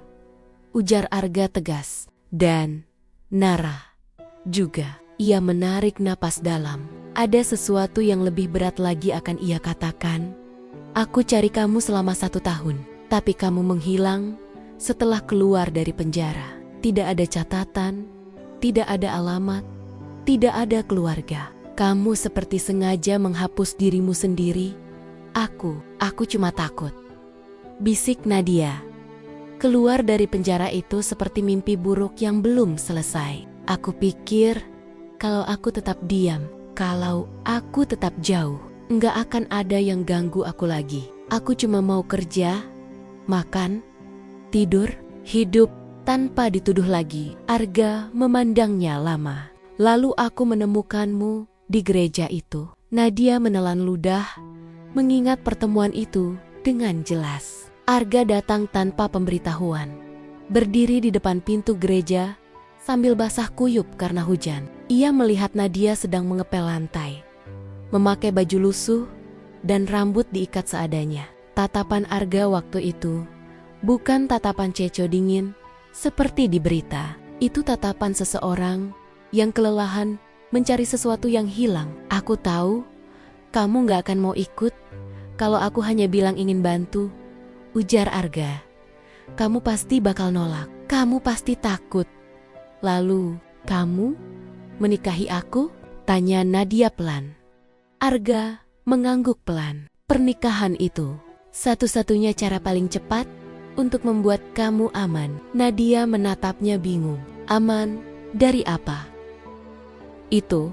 ujar Arga tegas. Dan Nara juga. Ia menarik napas dalam. Ada sesuatu yang lebih berat lagi akan ia katakan. Aku cari kamu selama 1 tahun, tapi kamu menghilang setelah keluar dari penjara. Tidak ada catatan, tidak ada alamat, tidak ada keluarga. Kamu seperti sengaja menghapus dirimu sendiri. Aku cuma takut, bisik Nadia. Keluar dari penjara itu seperti mimpi buruk yang belum selesai. Aku pikir kalau aku tetap diam, kalau aku tetap jauh, nggak akan ada yang ganggu aku lagi. Aku cuma mau kerja, makan, tidur, hidup tanpa dituduh lagi. Arga memandangnya lama. Lalu aku menemukanmu di gereja itu. Nadia menelan ludah, mengingat pertemuan itu dengan jelas. Arga datang tanpa pemberitahuan. Berdiri di depan pintu gereja sambil basah kuyup karena hujan. Ia melihat Nadia sedang mengepel lantai, memakai baju lusuh dan rambut diikat seadanya. Tatapan Arga waktu itu bukan tatapan Ceco dingin seperti di berita. Itu tatapan seseorang yang kelelahan mencari sesuatu yang hilang. Aku tahu kamu gak akan mau ikut kalau aku hanya bilang ingin bantu, ujar Arga. Kamu pasti bakal nolak. kamu pasti takut. Lalu, kamu menikahi aku? Tanya Nadia pelan. Arga mengangguk pelan. Pernikahan itu satu-satunya cara paling cepat untuk membuat kamu aman. Nadia menatapnya bingung. Aman dari apa? Itu,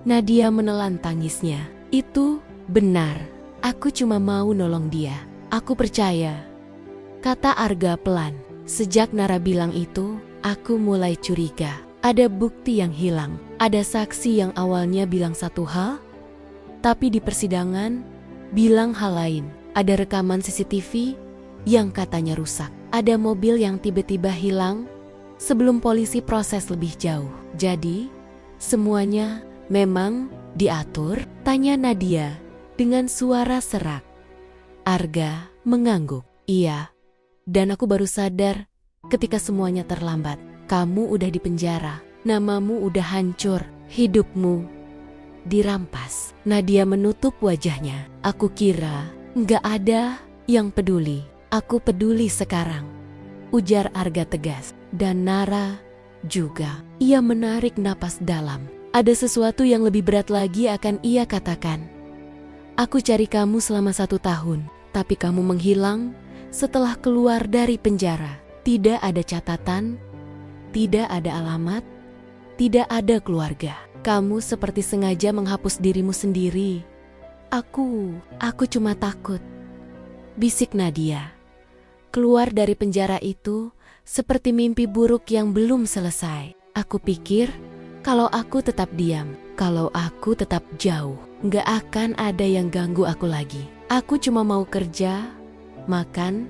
Nadia menelan tangisnya. Itu benar. Aku cuma mau nolong dia. Aku percaya, kata Arga pelan. Sejak Nara bilang itu, aku mulai curiga. Ada bukti yang hilang. Ada saksi yang awalnya bilang satu hal, tapi di persidangan bilang hal lain. Ada rekaman CCTV yang katanya rusak. Ada mobil yang tiba-tiba hilang sebelum polisi proses lebih jauh. Jadi, semuanya memang diatur? Tanya Nadia dengan suara serak. Arga mengangguk. Iya, dan aku baru sadar ketika semuanya terlambat. Kamu udah di penjara, namamu udah hancur, hidupmu dirampas. Nadia menutup wajahnya. Aku kira nggak ada yang peduli. Aku peduli sekarang, ujar Arga tegas. Dan Nara juga. Ia menarik napas dalam. Ada sesuatu yang lebih berat lagi akan ia katakan. Aku cari kamu selama 1 tahun, tapi kamu menghilang setelah keluar dari penjara. Tidak ada catatan, tidak ada alamat, tidak ada keluarga. Kamu seperti sengaja menghapus dirimu sendiri. Aku cuma takut, bisik Nadia. Keluar dari penjara itu seperti mimpi buruk yang belum selesai. Aku pikir kalau aku tetap diam, kalau aku tetap jauh, nggak akan ada yang ganggu aku lagi. Aku cuma mau kerja, makan,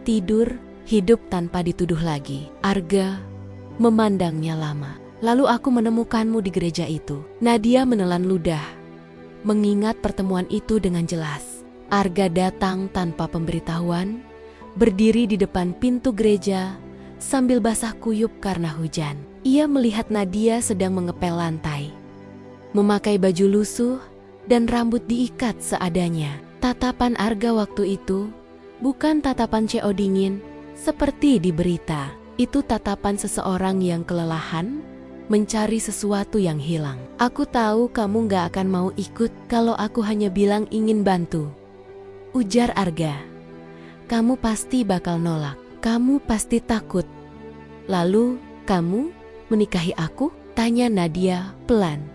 tidur, hidup tanpa dituduh lagi. Arga memandangnya lama. Lalu aku menemukanmu di gereja itu. Nadia menelan ludah, mengingat pertemuan itu dengan jelas. Arga datang tanpa pemberitahuan, berdiri di depan pintu gereja sambil basah kuyup karena hujan. Ia melihat Nadia sedang mengepel lantai, memakai baju lusuh dan rambut diikat seadanya. Tatapan Arga waktu itu bukan tatapan CO dingin seperti di berita. Itu tatapan seseorang yang kelelahan mencari sesuatu yang hilang. Aku tahu kamu gak akan mau ikut kalau aku hanya bilang ingin bantu, ujar Arga. Kamu pasti bakal nolak. Kamu pasti takut. Lalu, kamu menikahi aku? Tanya Nadia pelan.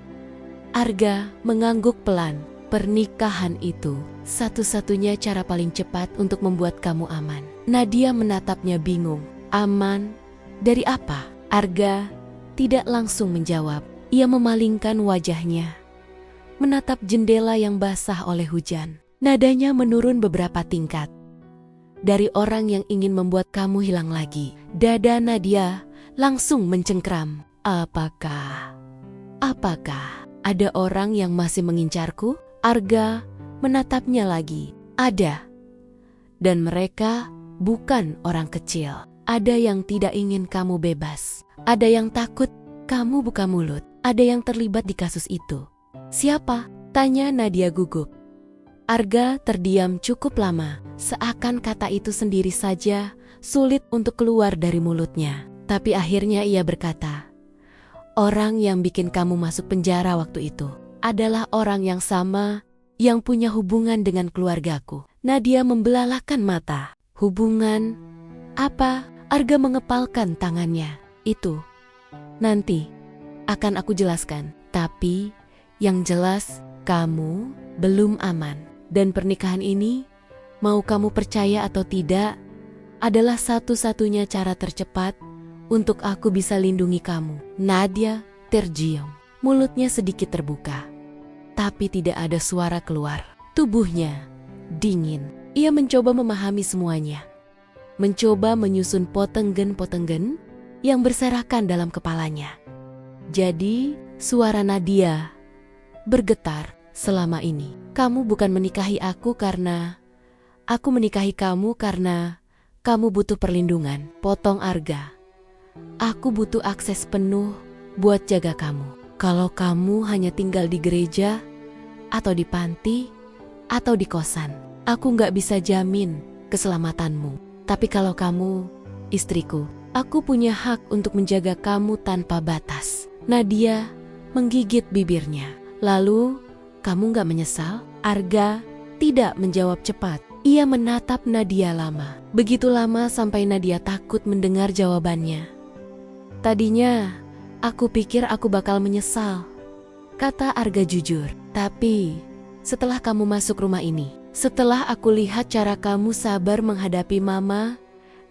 Arga mengangguk pelan. Pernikahan itu satu-satunya cara paling cepat untuk membuat kamu aman. Nadia menatapnya bingung. Aman dari apa? Arga tidak langsung menjawab. Ia memalingkan wajahnya, menatap jendela yang basah oleh hujan. Nadanya menurun beberapa tingkat. Dari orang yang ingin membuat kamu hilang lagi. Dada Nadia langsung mencengkram. Apakah ada orang yang masih mengincarku? Arga menatapnya lagi. Ada. Dan mereka bukan orang kecil. Ada yang tidak ingin kamu bebas. Ada yang takut kamu buka mulut. Ada yang terlibat di kasus itu. Siapa? Tanya Nadia gugup. Arga terdiam cukup lama, seakan kata itu sendiri saja sulit untuk keluar dari mulutnya. Tapi akhirnya ia berkata, orang yang bikin kamu masuk penjara waktu itu adalah orang yang sama yang punya hubungan dengan keluargaku. Nadia membelalakan mata. Hubungan apa? Arga mengepalkan tangannya. Itu nanti akan aku jelaskan. Tapi yang jelas kamu belum aman. Dan pernikahan ini, mau kamu percaya atau tidak, adalah satu-satunya cara tercepat untuk aku bisa lindungi kamu. Nadia tergiung. Mulutnya sedikit terbuka, tapi tidak ada suara keluar. Tubuhnya dingin. Ia mencoba memahami semuanya. Mencoba menyusun potenggen-potenggen yang berserakan dalam kepalanya. Jadi, suara Nadia bergetar. Selama ini, kamu bukan menikahi aku karena aku menikahi kamu karena kamu butuh perlindungan. Potong Arga. Aku butuh akses penuh buat jaga kamu. Kalau kamu hanya tinggal di gereja, atau di panti, atau di kosan, aku nggak bisa jamin keselamatanmu. Tapi kalau kamu istriku, Aku punya hak untuk menjaga kamu tanpa batas. Nadia menggigit bibirnya. Lalu, kamu gak menyesal? Arga tidak menjawab cepat. Ia menatap Nadia lama. Begitu lama sampai Nadia takut mendengar jawabannya. Tadinya, aku pikir aku bakal menyesal, kata Arga jujur. Tapi, setelah kamu masuk rumah ini, setelah aku lihat cara kamu sabar menghadapi mama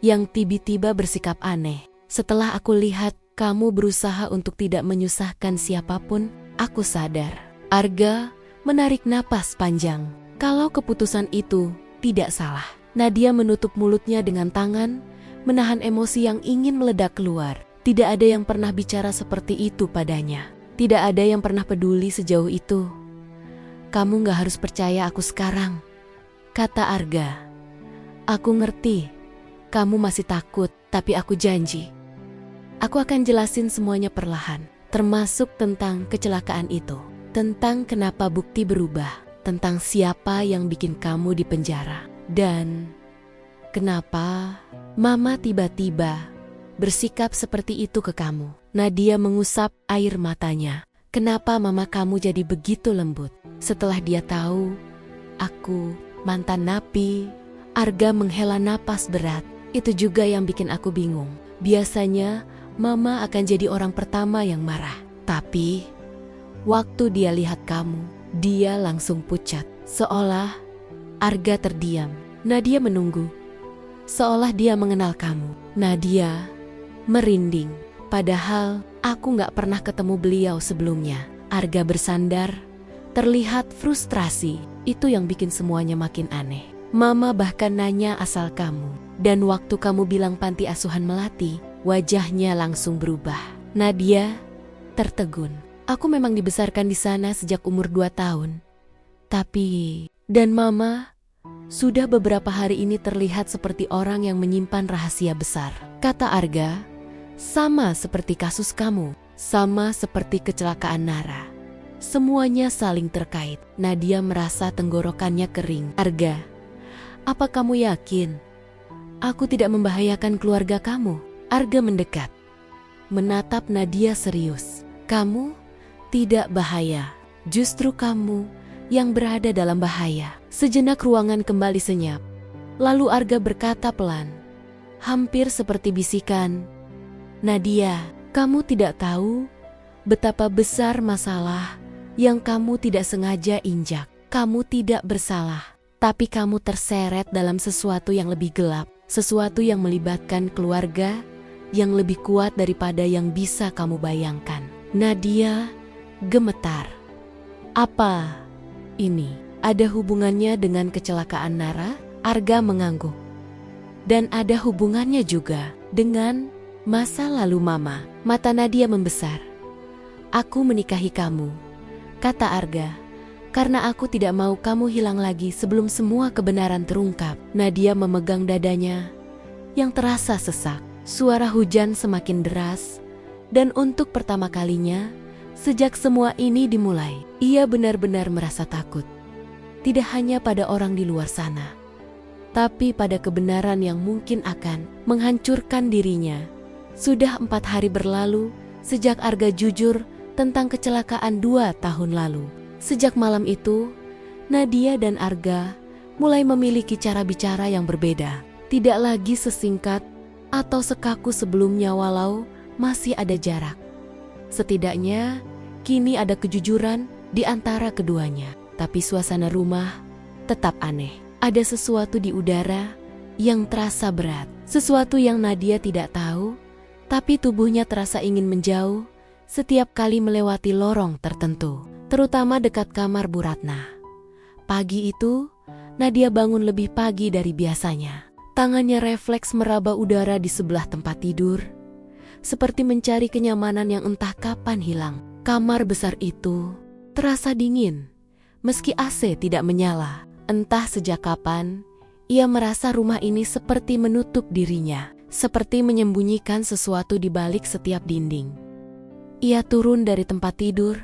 yang tiba-tiba bersikap aneh, setelah aku lihat kamu berusaha untuk tidak menyusahkan siapapun, aku sadar. Arga menarik napas panjang. Kalau keputusan itu tidak salah. Nadia menutup mulutnya dengan tangan, menahan emosi yang ingin meledak keluar. Tidak ada yang pernah bicara seperti itu padanya. Tidak ada yang pernah peduli sejauh itu. Kamu gak harus percaya aku sekarang, kata Arga. Aku ngerti, kamu masih takut, tapi aku janji. Aku akan jelasin semuanya perlahan, termasuk tentang kecelakaan itu. Tentang kenapa bukti berubah. Tentang siapa yang bikin kamu di penjara. Dan kenapa mama tiba-tiba bersikap seperti itu ke kamu. Nadia mengusap air matanya. Kenapa mama kamu jadi begitu lembut? Setelah dia tahu aku mantan napi. Arga menghela napas berat. Itu juga yang bikin aku bingung. Biasanya mama akan jadi orang pertama yang marah. Tapi waktu dia lihat kamu, dia langsung pucat. Seolah Arga terdiam. Nadia menunggu. Seolah dia mengenal kamu. Nadia merinding. Padahal aku gak pernah ketemu beliau sebelumnya. Arga bersandar. Terlihat frustrasi. Itu yang bikin semuanya makin aneh. Mama bahkan nanya asal kamu. Dan waktu kamu bilang panti asuhan Melati, wajahnya langsung berubah. Nadia tertegun. Aku memang dibesarkan di sana sejak umur 2 tahun. Tapi, dan mama sudah beberapa hari ini terlihat seperti orang yang menyimpan rahasia besar. Kata Arga, sama seperti kasus kamu, sama seperti kecelakaan Nara. Semuanya saling terkait. Nadia merasa tenggorokannya kering. Arga, apa kamu yakin aku tidak membahayakan keluarga kamu? Arga mendekat, menatap Nadia serius. Kamu tidak bahaya, justru kamu yang berada dalam bahaya. Sejenak ruangan kembali senyap. Lalu Arga berkata pelan, hampir seperti bisikan, Nadia, kamu tidak tahu betapa besar masalah yang kamu tidak sengaja injak. Kamu tidak bersalah, tapi kamu terseret dalam sesuatu yang lebih gelap, sesuatu yang melibatkan keluarga yang lebih kuat daripada yang bisa kamu bayangkan. Nadia gemetar. Apa ini ada hubungannya dengan kecelakaan Nara? Arga mengangguk. Dan ada hubungannya juga dengan masa lalu mama. Mata Nadia membesar. Aku menikahi kamu, kata Arga, karena aku tidak mau kamu hilang lagi sebelum semua kebenaran terungkap. Nadia memegang dadanya yang terasa sesak. Suara hujan semakin deras. Dan untuk pertama kalinya sejak semua ini dimulai, ia benar-benar merasa takut. Tidak hanya pada orang di luar sana, tapi pada kebenaran yang mungkin akan menghancurkan dirinya. Sudah 4 hari berlalu sejak Arga jujur tentang kecelakaan 2 tahun lalu. Sejak malam itu, Nadia dan Arga mulai memiliki cara bicara yang berbeda. Tidak lagi sesingkat atau sekaku sebelumnya walau masih ada jarak. Setidaknya, kini ada kejujuran di antara keduanya. Tapi suasana rumah tetap aneh. Ada sesuatu di udara yang terasa berat. Sesuatu yang Nadia tidak tahu, tapi tubuhnya terasa ingin menjauh setiap kali melewati lorong tertentu. Terutama dekat kamar Bu Ratna. Pagi itu, Nadia bangun lebih pagi dari biasanya. Tangannya refleks meraba udara di sebelah tempat tidur, seperti mencari kenyamanan yang entah kapan hilang. Kamar besar itu terasa dingin, meski AC tidak menyala. Entah sejak kapan, ia merasa rumah ini seperti menutup dirinya, seperti menyembunyikan sesuatu di balik setiap dinding. Ia turun dari tempat tidur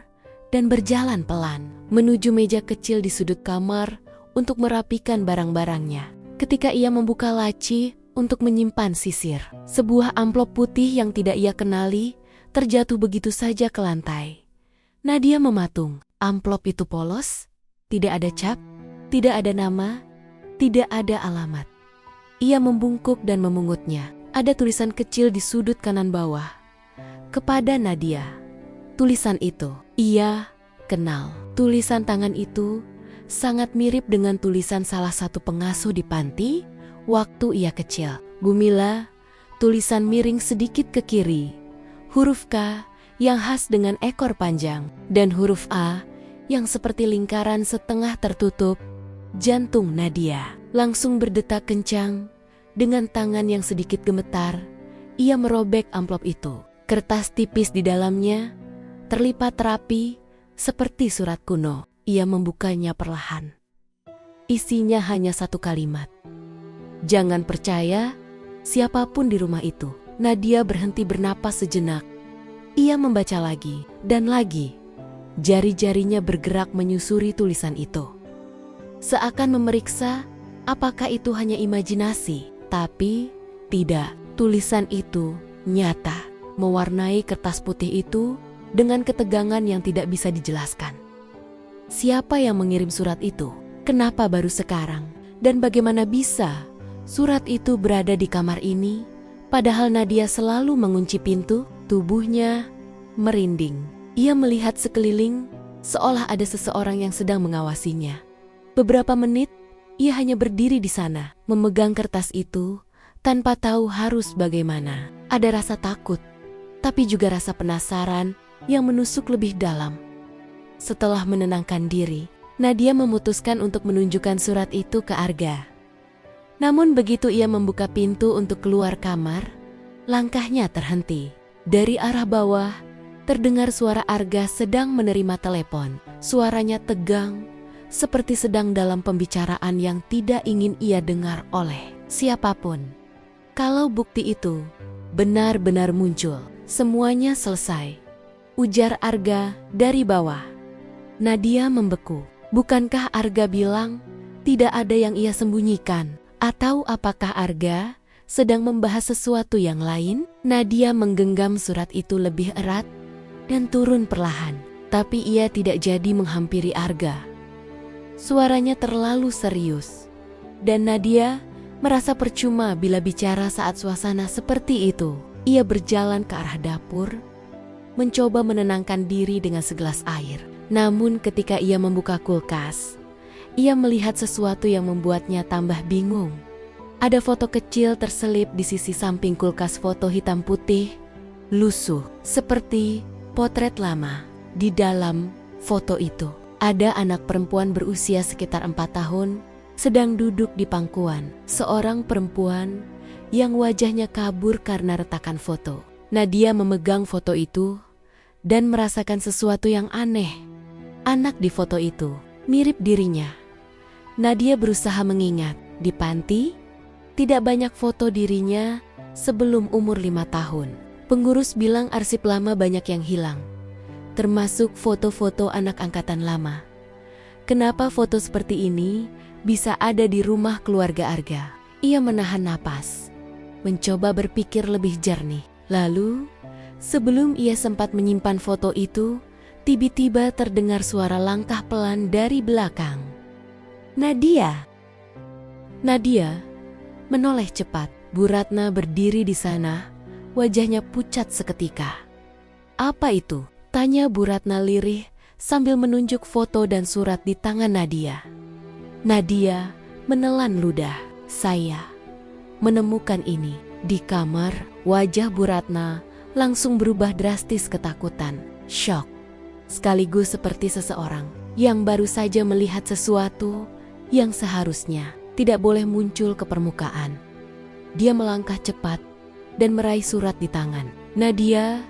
dan berjalan pelan menuju meja kecil di sudut kamar untuk merapikan barang-barangnya. Ketika ia membuka laci untuk menyimpan sisir. Sebuah amplop putih yang tidak ia kenali terjatuh begitu saja ke lantai. Nadia mematung. Amplop itu polos, tidak ada cap, tidak ada nama, tidak ada alamat. Ia membungkuk dan memungutnya. Ada tulisan kecil di sudut kanan bawah. Kepada Nadia. Tulisan itu, ia kenal. Tulisan tangan itu sangat mirip dengan tulisan salah satu pengasuh di panti waktu ia kecil. Gumila, tulisan miring sedikit ke kiri. Huruf K yang khas dengan ekor panjang. Dan huruf A yang seperti lingkaran setengah tertutup. Jantung Nadia langsung berdetak kencang. Dengan tangan yang sedikit gemetar, ia merobek amplop itu. Kertas tipis di dalamnya terlipat rapi seperti surat kuno. Ia membukanya perlahan. Isinya hanya satu kalimat. Jangan percaya siapapun di rumah itu. Nadia berhenti bernapas sejenak. Ia membaca lagi dan lagi. Jari-jarinya bergerak menyusuri tulisan itu. Seakan memeriksa apakah itu hanya imajinasi. Tapi tidak, tulisan itu nyata, mewarnai kertas putih itu dengan ketegangan yang tidak bisa dijelaskan. Siapa yang mengirim surat itu? Kenapa baru sekarang? Dan bagaimana bisa surat itu berada di kamar ini, padahal Nadia selalu mengunci pintu? Tubuhnya merinding. Ia melihat sekeliling, seolah ada seseorang yang sedang mengawasinya. Beberapa menit, ia hanya berdiri di sana, memegang kertas itu, tanpa tahu harus bagaimana. Ada rasa takut, tapi juga rasa penasaran yang menusuk lebih dalam. Setelah menenangkan diri, Nadia memutuskan untuk menunjukkan surat itu ke Arga. Namun begitu ia membuka pintu untuk keluar kamar, langkahnya terhenti. Dari arah bawah, terdengar suara Arga sedang menerima telepon. Suaranya tegang, seperti sedang dalam pembicaraan yang tidak ingin ia dengar oleh siapapun. Kalau bukti itu benar-benar muncul, semuanya selesai, ujar Arga dari bawah. Nadia membeku. Bukankah Arga bilang tidak ada yang ia sembunyikan? Atau apakah Arga sedang membahas sesuatu yang lain? Nadia menggenggam surat itu lebih erat dan turun perlahan. Tapi ia tidak jadi menghampiri Arga. Suaranya terlalu serius, dan Nadia merasa percuma bila bicara saat suasana seperti itu. Ia berjalan ke arah dapur, mencoba menenangkan diri dengan segelas air. Namun ketika ia membuka kulkas, ia melihat sesuatu yang membuatnya tambah bingung. Ada foto kecil terselip di sisi samping kulkas, foto hitam putih, lusuh, seperti potret lama. Di dalam foto itu, ada anak perempuan berusia sekitar 4 tahun, sedang duduk di pangkuan. Seorang perempuan yang wajahnya kabur karena retakan foto. Nadia memegang foto itu dan merasakan sesuatu yang aneh. Anak di foto itu mirip dirinya. Nadia berusaha mengingat, di panti tidak banyak foto dirinya sebelum umur 5 tahun. Pengurus bilang arsip lama banyak yang hilang, termasuk foto-foto anak angkatan lama. Kenapa foto seperti ini bisa ada di rumah keluarga Arga? Ia menahan napas, mencoba berpikir lebih jernih. Lalu, sebelum ia sempat menyimpan foto itu, tiba-tiba terdengar suara langkah pelan dari belakang. Nadia! Nadia menoleh cepat. Bu Ratna berdiri di sana, wajahnya pucat seketika. Apa itu? Tanya Bu Ratna lirih sambil menunjuk foto dan surat di tangan Nadia. Nadia menelan ludah. Saya menemukan ini di kamar. Wajah Bu Ratna langsung berubah drastis, ketakutan, syok, sekaligus seperti seseorang yang baru saja melihat sesuatu yang seharusnya tidak boleh muncul ke permukaan. Dia melangkah cepat dan meraih surat di tangan. Nadia,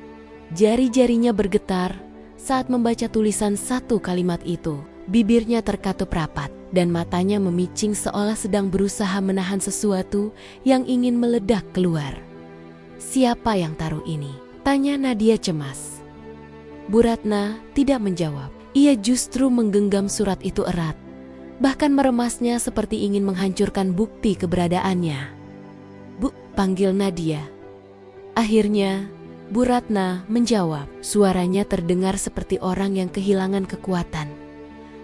jari-jarinya bergetar saat membaca tulisan satu kalimat itu. Bibirnya terkatup rapat dan matanya memicing seolah sedang berusaha menahan sesuatu yang ingin meledak keluar. Siapa yang taruh ini? Tanya Nadia cemas. Bu Ratna tidak menjawab. Ia justru menggenggam surat itu erat, bahkan meremasnya seperti ingin menghancurkan bukti keberadaannya. panggil Nadia. Akhirnya, Bu Ratna menjawab. Suaranya terdengar seperti orang yang kehilangan kekuatan.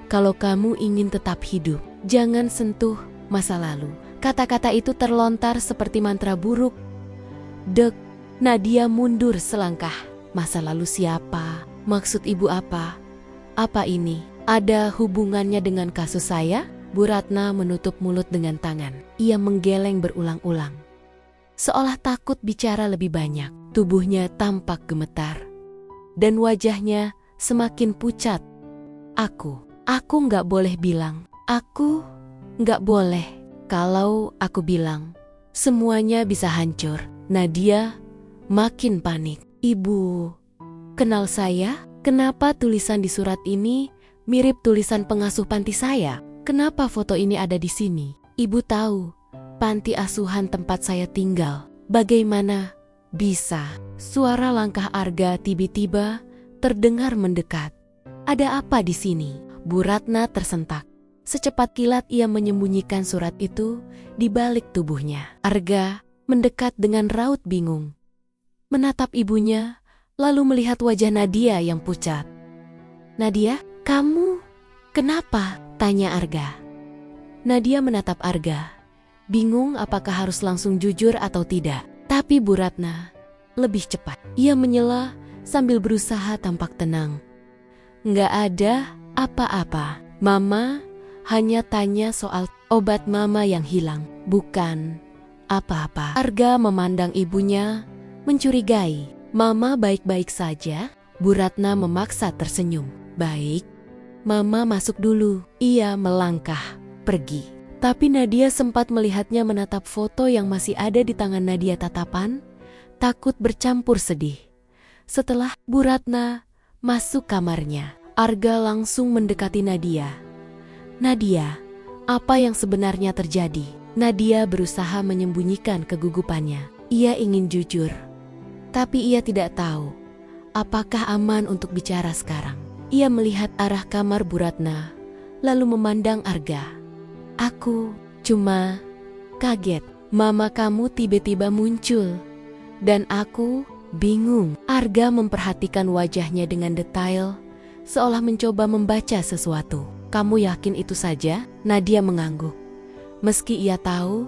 Kalau kamu ingin tetap hidup, jangan sentuh masa lalu. Kata-kata itu terlontar seperti mantra buruk. Dek, Nadia mundur selangkah. Masa lalu siapa? Maksud ibu apa? Apa ini? Ada hubungannya dengan kasus saya? Bu Ratna menutup mulut dengan tangan. Ia menggeleng berulang-ulang, seolah takut bicara lebih banyak. Tubuhnya tampak gemetar, dan wajahnya semakin pucat. Aku nggak boleh bilang. Aku nggak boleh. Kalau aku bilang, semuanya bisa hancur. Nadia makin panik. Ibu, kenal saya? Kenapa tulisan di surat ini mirip tulisan pengasuh panti saya? Kenapa foto ini ada di sini? Ibu tahu, panti asuhan tempat saya tinggal. Bagaimana bisa? Suara langkah Arga tiba-tiba terdengar mendekat. Ada apa di sini? Bu Ratna tersentak. Secepat kilat ia menyembunyikan surat itu di balik tubuhnya. Arga mendekat dengan raut bingung, menatap ibunya, lalu melihat wajah Nadia yang pucat. Nadia, kamu kenapa? Tanya Arga. Nadia menatap Arga, bingung apakah harus langsung jujur atau tidak. Tapi Bu Ratna lebih cepat. Ia menyela sambil berusaha tampak tenang. Nggak ada apa-apa. Mama hanya tanya soal obat mama yang hilang. Bukan apa-apa. Arga memandang ibunya mencurigai. Mama baik-baik saja? Bu Ratna memaksa tersenyum. Baik. Mama masuk dulu. Ia melangkah pergi. Tapi Nadia sempat melihatnya menatap foto yang masih ada di tangan Nadia tatapan, takut bercampur sedih. Setelah Bu Ratna masuk kamarnya, Arga langsung mendekati Nadia. Nadia, apa yang sebenarnya terjadi? Nadia berusaha menyembunyikan kegugupannya. Ia ingin jujur, tapi ia tidak tahu apakah aman untuk bicara sekarang. Ia melihat arah kamar Bu Ratna, lalu memandang Arga. Aku cuma kaget. Mama kamu tiba-tiba muncul, dan aku bingung. Arga memperhatikan wajahnya dengan detail, seolah mencoba membaca sesuatu. Kamu yakin itu saja? Nadia mengangguk. Meski ia tahu,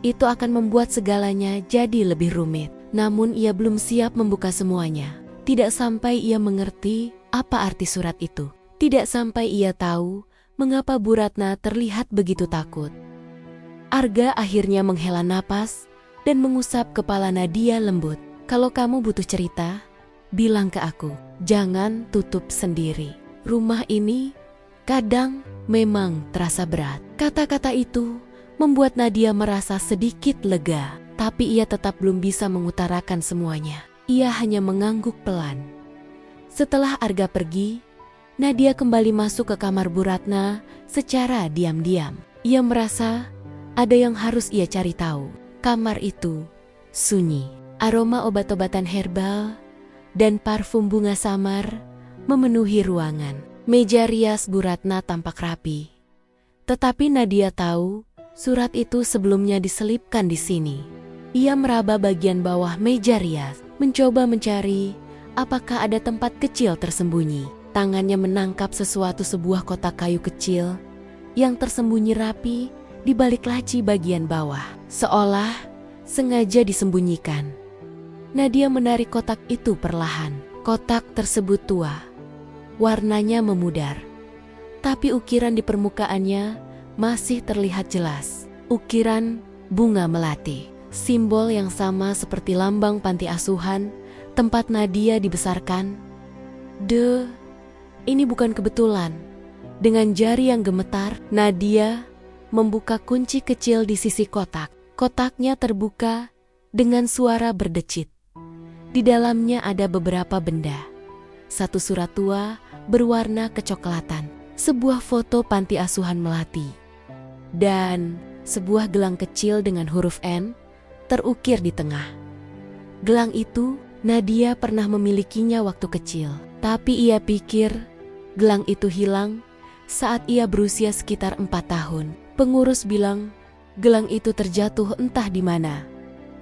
itu akan membuat segalanya jadi lebih rumit. Namun ia belum siap membuka semuanya. Tidak sampai ia mengerti apa arti surat itu. Tidak sampai ia tahu mengapa Bu Ratna terlihat begitu takut. Arga akhirnya menghela napas dan mengusap kepala Nadia lembut. Kalau kamu butuh cerita, bilang ke aku. Jangan tutup sendiri. Rumah ini kadang memang terasa berat. Kata-kata itu membuat Nadia merasa sedikit lega. Tapi ia tetap belum bisa mengutarakan semuanya. Ia hanya mengangguk pelan. Setelah Arga pergi, Nadia kembali masuk ke kamar Bu Ratna secara diam-diam. Ia merasa ada yang harus ia cari tahu. Kamar itu sunyi. Aroma obat-obatan herbal dan parfum bunga samar memenuhi ruangan. Meja rias Bu Ratna tampak rapi. Tetapi Nadia tahu surat itu sebelumnya diselipkan di sini. Ia meraba bagian bawah meja rias, mencoba mencari apakah ada tempat kecil tersembunyi. Tangannya menangkap sebuah kotak kayu kecil yang tersembunyi rapi di balik laci bagian bawah, seolah sengaja disembunyikan. Nadia menarik kotak itu perlahan. Kotak tersebut tua, warnanya memudar, tapi ukiran di permukaannya masih terlihat jelas. Ukiran bunga melati, simbol yang sama seperti lambang panti asuhan tempat Nadia dibesarkan. Ini bukan kebetulan. Dengan jari yang gemetar, Nadia membuka kunci kecil di sisi kotak. Kotaknya terbuka dengan suara berdecit. Di dalamnya ada beberapa benda. Satu surat tua berwarna kecoklatan, sebuah foto panti asuhan melati, dan sebuah gelang kecil dengan huruf N terukir di tengah. Gelang itu Nadia pernah memilikinya waktu kecil, tapi ia pikir gelang itu hilang saat ia berusia sekitar 4 tahun. Pengurus bilang gelang itu terjatuh entah di mana.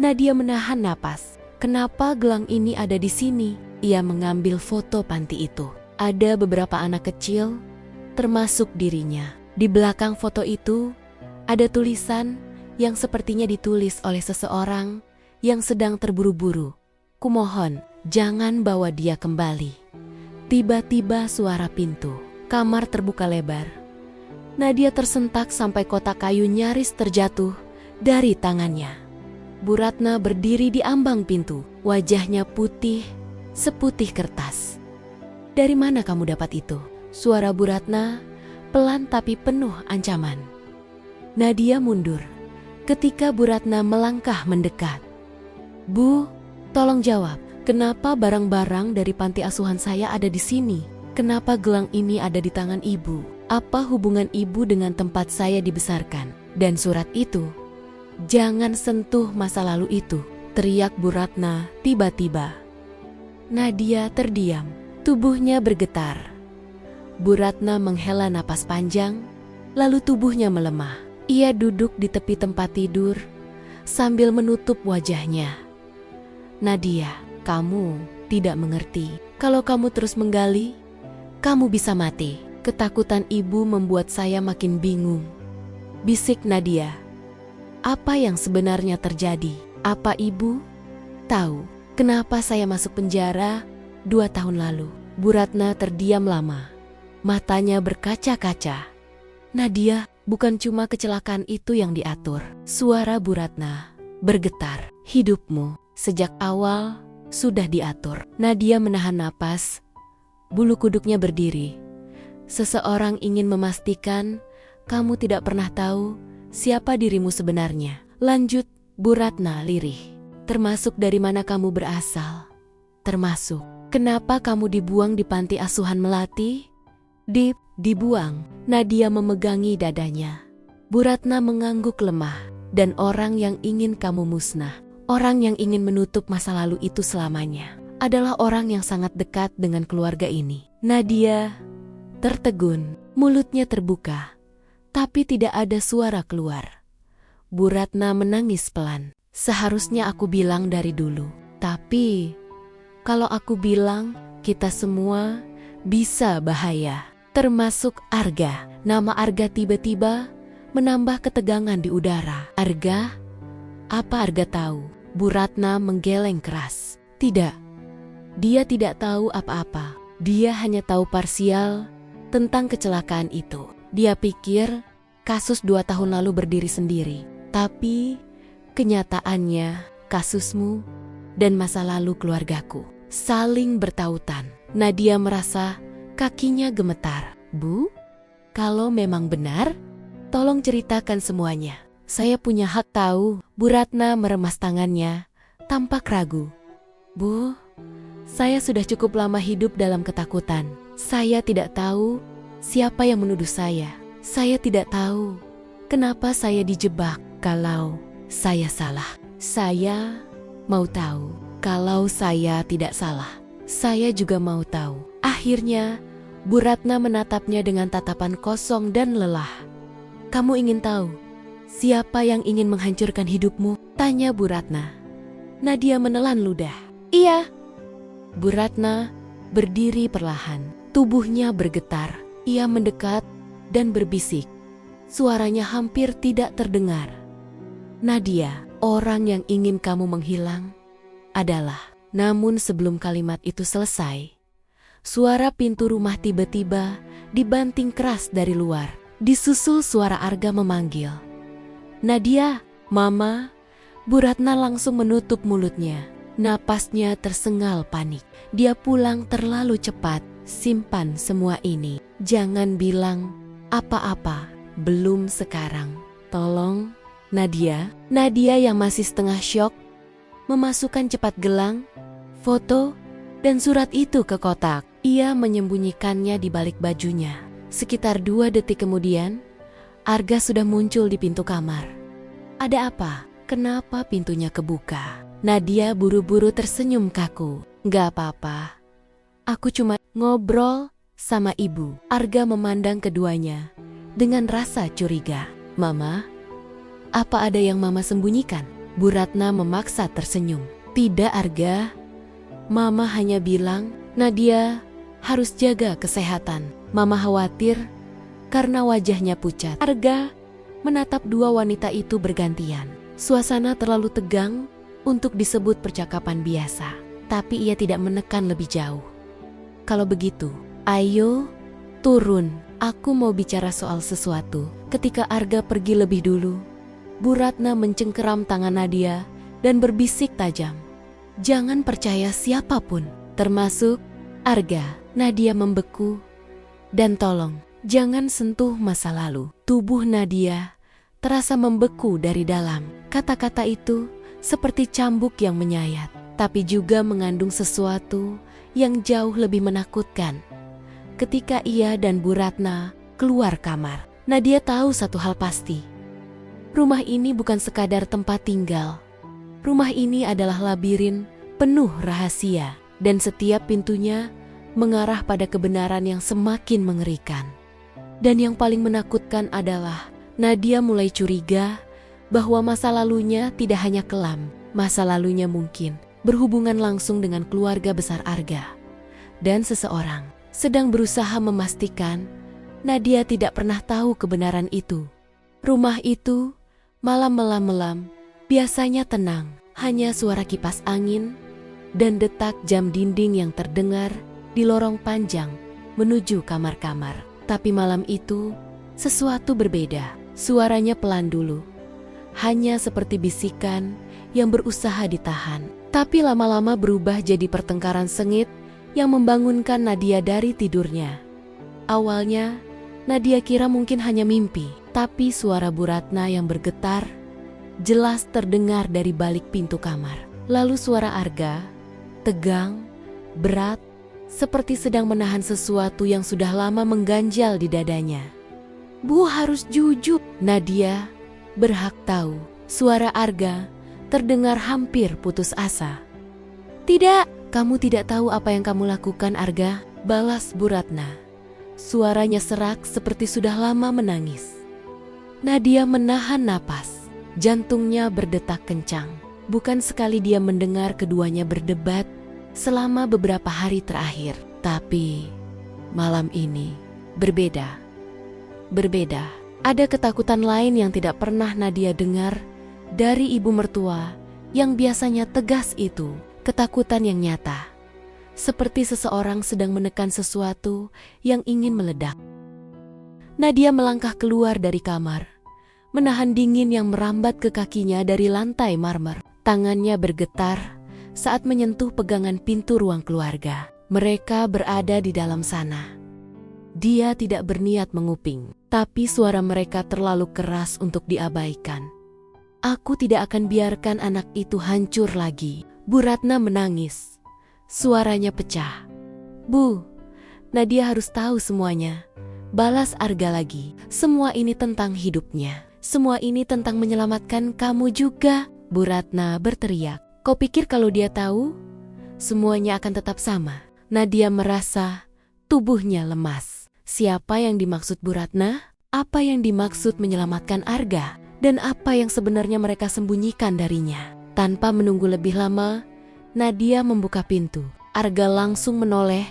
Nadia menahan napas. Kenapa gelang ini ada di sini? Ia mengambil foto panti itu. Ada beberapa anak kecil, termasuk dirinya. Di belakang foto itu, ada tulisan yang sepertinya ditulis oleh seseorang yang sedang terburu-buru. Kumohon, jangan bawa dia kembali. Tiba-tiba suara pintu kamar terbuka lebar. Nadia tersentak sampai kotak kayu nyaris terjatuh dari tangannya. Bu Ratna berdiri di ambang pintu, wajahnya putih, seputih kertas. "Dari mana kamu dapat itu?" Suara Bu Ratna pelan tapi penuh ancaman. Nadia mundur ketika Bu Ratna melangkah mendekat. "Bu, tolong jawab, kenapa barang-barang dari panti asuhan saya ada di sini? Kenapa gelang ini ada di tangan ibu? Apa hubungan ibu dengan tempat saya dibesarkan? Dan surat itu? Jangan sentuh masa lalu itu," teriak Bu Ratna tiba-tiba. Nadia terdiam, tubuhnya bergetar. Bu Ratna menghela napas panjang, lalu tubuhnya melemah. Ia duduk di tepi tempat tidur sambil menutup wajahnya. "Nadia, kamu tidak mengerti. Kalau kamu terus menggali, kamu bisa mati." Ketakutan ibu membuat saya makin bingung, bisik Nadia. "Apa yang sebenarnya terjadi? Apa ibu tahu kenapa saya masuk penjara 2 tahun lalu?" Bu Ratna terdiam lama, matanya berkaca-kaca. "Nadia, bukan cuma kecelakaan itu yang diatur." Suara Bu Ratna bergetar. "Hidupmu sejak awal sudah diatur." Nadia menahan napas, bulu kuduknya berdiri. "Seseorang ingin memastikan kamu tidak pernah tahu siapa dirimu sebenarnya," lanjut Bu Ratna lirih. "Termasuk dari mana kamu berasal. Termasuk kenapa kamu dibuang di panti asuhan Melati?" Dibuang. Nadia memegangi dadanya. Bu Ratna mengangguk lemah. "Dan orang yang ingin kamu musnah, orang yang ingin menutup masa lalu itu selamanya, adalah orang yang sangat dekat dengan keluarga ini." Nadia tertegun, mulutnya terbuka, tapi tidak ada suara keluar. Bu Ratna menangis pelan. "Seharusnya aku bilang dari dulu. Tapi kalau aku bilang, kita semua bisa bahaya. Termasuk Arga." Nama Arga tiba-tiba menambah ketegangan di udara. "Arga? Apa Arga tahu?" Bu Ratna menggeleng keras. "Tidak. Dia tidak tahu apa-apa. Dia hanya tahu parsial tentang kecelakaan itu. Dia pikir kasus 2 tahun lalu berdiri sendiri. Tapi kenyataannya kasusmu dan masa lalu keluargaku saling bertautan." Nadia merasa kakinya gemetar. "Bu, kalau memang benar, tolong ceritakan semuanya. Saya punya hak tahu." Bu Ratna meremas tangannya, tampak ragu. "Bu, saya sudah cukup lama hidup dalam ketakutan. Saya tidak tahu siapa yang menuduh saya. Saya tidak tahu kenapa saya dijebak. Kalau saya salah, saya mau tahu. Kalau saya tidak salah, saya juga mau tahu." Akhirnya, Bu Ratna menatapnya dengan tatapan kosong dan lelah. "Kamu ingin tahu siapa yang ingin menghancurkan hidupmu?" tanya Bu Ratna. Nadia menelan ludah. "Iya." Bu Ratna berdiri perlahan, tubuhnya bergetar. Ia mendekat dan berbisik. Suaranya hampir tidak terdengar. "Nadia, orang yang ingin kamu menghilang adalah..." Namun sebelum kalimat itu selesai, suara pintu rumah tiba-tiba dibanting keras dari luar. Disusul suara Arga memanggil, "Nadia, Mama." Bu Ratna langsung menutup mulutnya. Napasnya tersengal panik. Dia pulang terlalu cepat. Simpan semua ini. Jangan bilang apa-apa. Belum sekarang. Tolong, Nadia. Nadia yang masih setengah syok memasukkan cepat gelang, foto, dan surat itu ke kotak. Ia menyembunyikannya di balik bajunya. Sekitar 2 detik kemudian, Arga sudah muncul di pintu kamar. "Ada apa? Kenapa pintunya kebuka?" Nadia buru-buru tersenyum kaku. "Gak apa-apa. Aku cuma ngobrol sama ibu." Arga memandang keduanya dengan rasa curiga. "Mama, apa ada yang Mama sembunyikan?" Bu Ratna memaksa tersenyum. Tidak Arga, Mama hanya bilang Nadia harus jaga kesehatan. Mama khawatir karena wajahnya pucat. Arga menatap dua wanita itu bergantian. Suasana terlalu tegang untuk disebut percakapan biasa, tapi ia tidak menekan lebih jauh. Kalau begitu, ayo turun, aku mau bicara soal sesuatu. Ketika Arga pergi lebih dulu, Bu Ratna mencengkeram tangan Nadia dan berbisik tajam. Jangan percaya siapapun, termasuk Arga. Nadia membeku. Dan tolong, jangan sentuh masa lalu. Tubuh Nadia terasa membeku dari dalam. Kata-kata itu seperti cambuk yang menyayat, tapi juga mengandung sesuatu yang jauh lebih menakutkan. Ketika ia dan Bu Ratna keluar kamar, Nadia tahu satu hal pasti. Rumah ini bukan sekadar tempat tinggal. Rumah ini adalah labirin penuh rahasia, dan setiap pintunya mengarah pada kebenaran yang semakin mengerikan. Dan yang paling menakutkan adalah Nadia mulai curiga bahwa masa lalunya tidak hanya kelam. Masa lalunya mungkin berhubungan langsung dengan keluarga besar Arga. Dan seseorang sedang berusaha memastikan Nadia tidak pernah tahu kebenaran itu. Rumah itu malam melam-melam, biasanya tenang. Hanya suara kipas angin dan detak jam dinding yang terdengar di lorong panjang menuju kamar-kamar. Tapi malam itu sesuatu berbeda. Suaranya pelan dulu, hanya seperti bisikan yang berusaha ditahan. Tapi lama-lama berubah jadi pertengkaran sengit yang membangunkan Nadia dari tidurnya. Awalnya, Nadia kira mungkin hanya mimpi, tapi suara Bu Ratna yang bergetar jelas terdengar dari balik pintu kamar. Lalu suara Arga, tegang, berat, seperti sedang menahan sesuatu yang sudah lama mengganjal di dadanya. Bu harus jujur. Nadia berhak tahu. Suara Arga terdengar hampir putus asa. Tidak, kamu tidak tahu apa yang kamu lakukan, Arga, balas Bu Ratna. Suaranya serak seperti sudah lama menangis. Nadia menahan napas. Jantungnya berdetak kencang. Bukan sekali dia mendengar keduanya berdebat selama beberapa hari terakhir. Tapi malam ini berbeda. Berbeda. Ada ketakutan lain yang tidak pernah Nadia dengar dari ibu mertua yang biasanya tegas itu. Ketakutan yang nyata. Seperti seseorang sedang menekan sesuatu yang ingin meledak. Nadia melangkah keluar dari kamar, menahan dingin yang merambat ke kakinya dari lantai marmer. Tangannya bergetar saat menyentuh pegangan pintu ruang keluarga. Mereka berada di dalam sana. Dia tidak berniat menguping, tapi suara mereka terlalu keras untuk diabaikan. Aku tidak akan biarkan anak itu hancur lagi. Bu Ratna menangis. Suaranya pecah. Bu, Nadia harus tahu semuanya. Balas Arga lagi. Semua ini tentang hidupnya. Semua ini tentang menyelamatkan kamu juga. Bu Ratna berteriak. Kau pikir kalau dia tahu, semuanya akan tetap sama? Nadia merasa tubuhnya lemas. Siapa yang dimaksud Bu Ratna? Apa yang dimaksud menyelamatkan Arga? Dan apa yang sebenarnya mereka sembunyikan darinya? Tanpa menunggu lebih lama, Nadia membuka pintu. Arga langsung menoleh.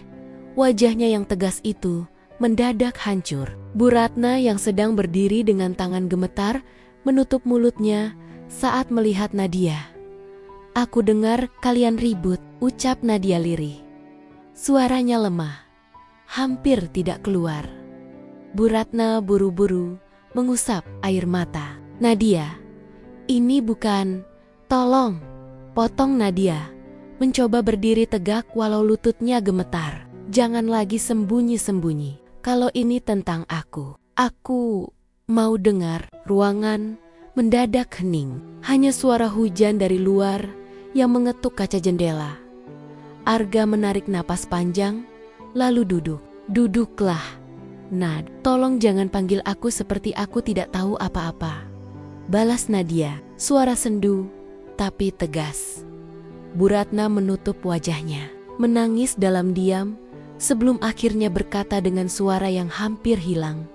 Wajahnya yang tegas itu mendadak hancur. Bu Ratna yang sedang berdiri dengan tangan gemetar menutup mulutnya saat melihat Nadia. Aku dengar kalian ribut, ucap Nadia lirih. Suaranya lemah, hampir tidak keluar. Bu Ratna buru-buru mengusap air mata. Nadia, ini bukan, tolong, potong Nadia. Mencoba berdiri tegak walau lututnya gemetar. Jangan lagi sembunyi-sembunyi. Kalau ini tentang aku mau dengar. Ruangan mendadak hening. Hanya suara hujan dari luar yang mengetuk kaca jendela. Arga menarik napas panjang, lalu duduk. Duduklah, Nad. Tolong jangan panggil aku seperti aku tidak tahu apa-apa. Balas Nadia, suara sendu, tapi tegas. Bu Ratna menutup wajahnya, menangis dalam diam, sebelum akhirnya berkata dengan suara yang hampir hilang.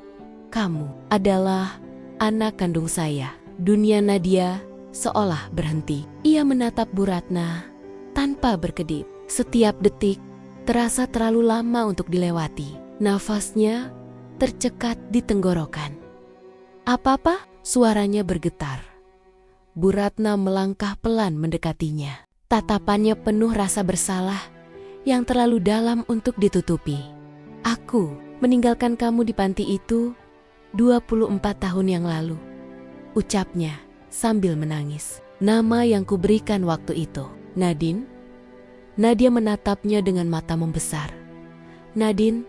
Kamu adalah anak kandung saya. Dunia Nadia seolah berhenti. Ia menatap Bu Ratna tanpa berkedip. Setiap detik terasa terlalu lama untuk dilewati. Nafasnya tercekat di tenggorokan. "Apa-apa?" Suaranya bergetar. Bu Ratna melangkah pelan mendekatinya. Tatapannya penuh rasa bersalah yang terlalu dalam untuk ditutupi. "Aku meninggalkan kamu di panti itu 24 tahun yang lalu," ucapnya sambil menangis. "Nama yang kuberikan waktu itu, Nadine." Nadia menatapnya dengan mata membesar. Nadine,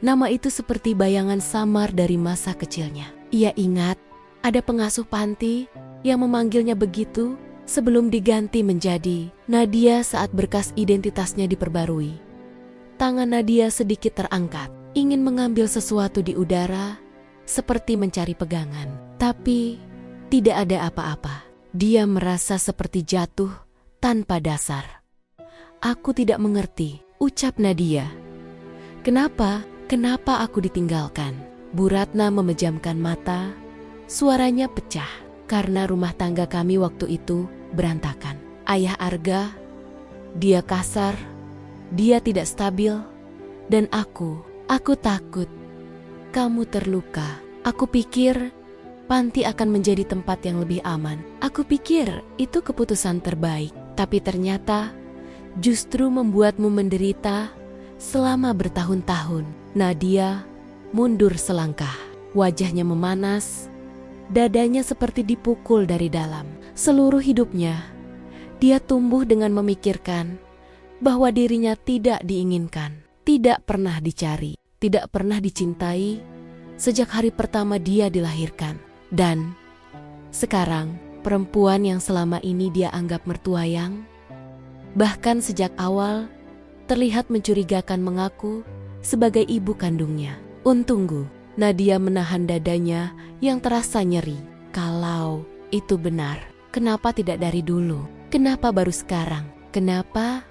nama itu seperti bayangan samar dari masa kecilnya. Ia ingat ada pengasuh panti yang memanggilnya begitu sebelum diganti menjadi Nadia saat berkas identitasnya diperbarui. Tangan Nadia sedikit terangkat, ingin mengambil sesuatu di udara, seperti mencari pegangan. Tapi tidak ada apa-apa. Dia merasa seperti jatuh tanpa dasar. "Aku tidak mengerti," ucap Nadia. "Kenapa aku ditinggalkan?" Bu Ratna memejamkan mata, suaranya pecah. "Karena rumah tangga kami waktu itu berantakan. Ayah Arga, dia kasar, dia tidak stabil, dan aku takut kamu terluka. Aku pikir panti akan menjadi tempat yang lebih aman. Aku pikir itu keputusan terbaik, tapi ternyata justru membuatmu menderita selama bertahun-tahun." Nadia mundur selangkah, wajahnya memanas, dadanya seperti dipukul dari dalam. Seluruh hidupnya, dia tumbuh dengan memikirkan bahwa dirinya tidak diinginkan, tidak pernah dicari, tidak pernah dicintai sejak hari pertama dia dilahirkan. Dan sekarang, perempuan yang selama ini dia anggap mertuayang, bahkan sejak awal terlihat mencurigakan mengaku sebagai ibu kandungnya. Untungku, Nadia menahan dadanya yang terasa nyeri. Kalau itu benar, kenapa tidak dari dulu? Kenapa baru sekarang? Kenapa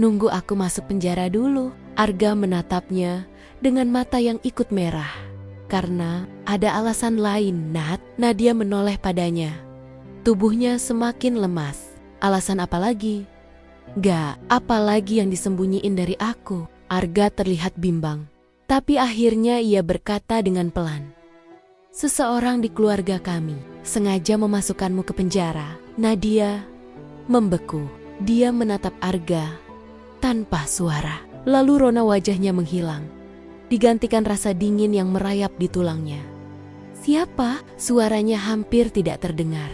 nunggu aku masuk penjara dulu? Arga menatapnya dengan mata yang ikut merah. "Karena ada alasan lain, Nat." Nadia menoleh padanya. Tubuhnya semakin lemas. "Alasan apa lagi?" "Gak, apa lagi yang disembunyiin dari aku?" Arga terlihat bimbang. Tapi akhirnya ia berkata dengan pelan, "Seseorang di keluarga kami sengaja memasukkanmu ke penjara." Nadia membeku. Dia menatap Arga tanpa suara. Lalu rona wajahnya menghilang, digantikan rasa dingin yang merayap di tulangnya. "Siapa?" Suaranya hampir tidak terdengar.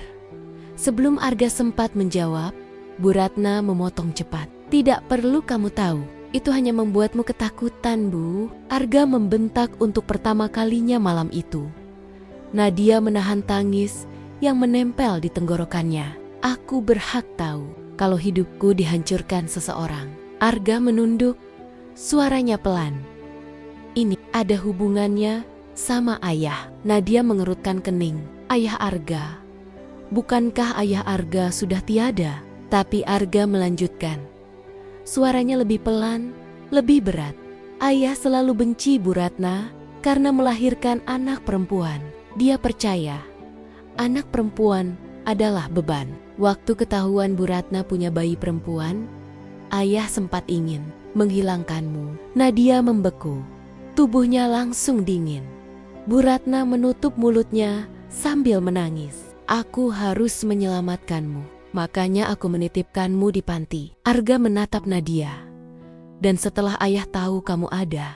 Sebelum Arga sempat menjawab, Bu Ratna memotong cepat. "Tidak perlu kamu tahu. Itu hanya membuatmu ketakutan, Bu." Arga membentak untuk pertama kalinya malam itu. Nadia menahan tangis yang menempel di tenggorokannya. "Aku berhak tahu kalau hidupku dihancurkan seseorang." Arga menunduk, suaranya pelan. "Ini ada hubungannya sama ayah." Nadia mengerutkan kening. "Ayah Arga? Bukankah ayah Arga sudah tiada?" Tapi Arga melanjutkan. Suaranya lebih pelan, lebih berat. "Ayah selalu benci Bu Ratna karena melahirkan anak perempuan. Dia percaya anak perempuan adalah beban. Waktu ketahuan Bu Ratna punya bayi perempuan, ayah sempat ingin menghilangkanmu." Nadia membeku. Tubuhnya langsung dingin. Bu Ratna menutup mulutnya sambil menangis. "Aku harus menyelamatkanmu. Makanya aku menitipkanmu di panti." Arga menatap Nadia. "Dan setelah ayah tahu kamu ada,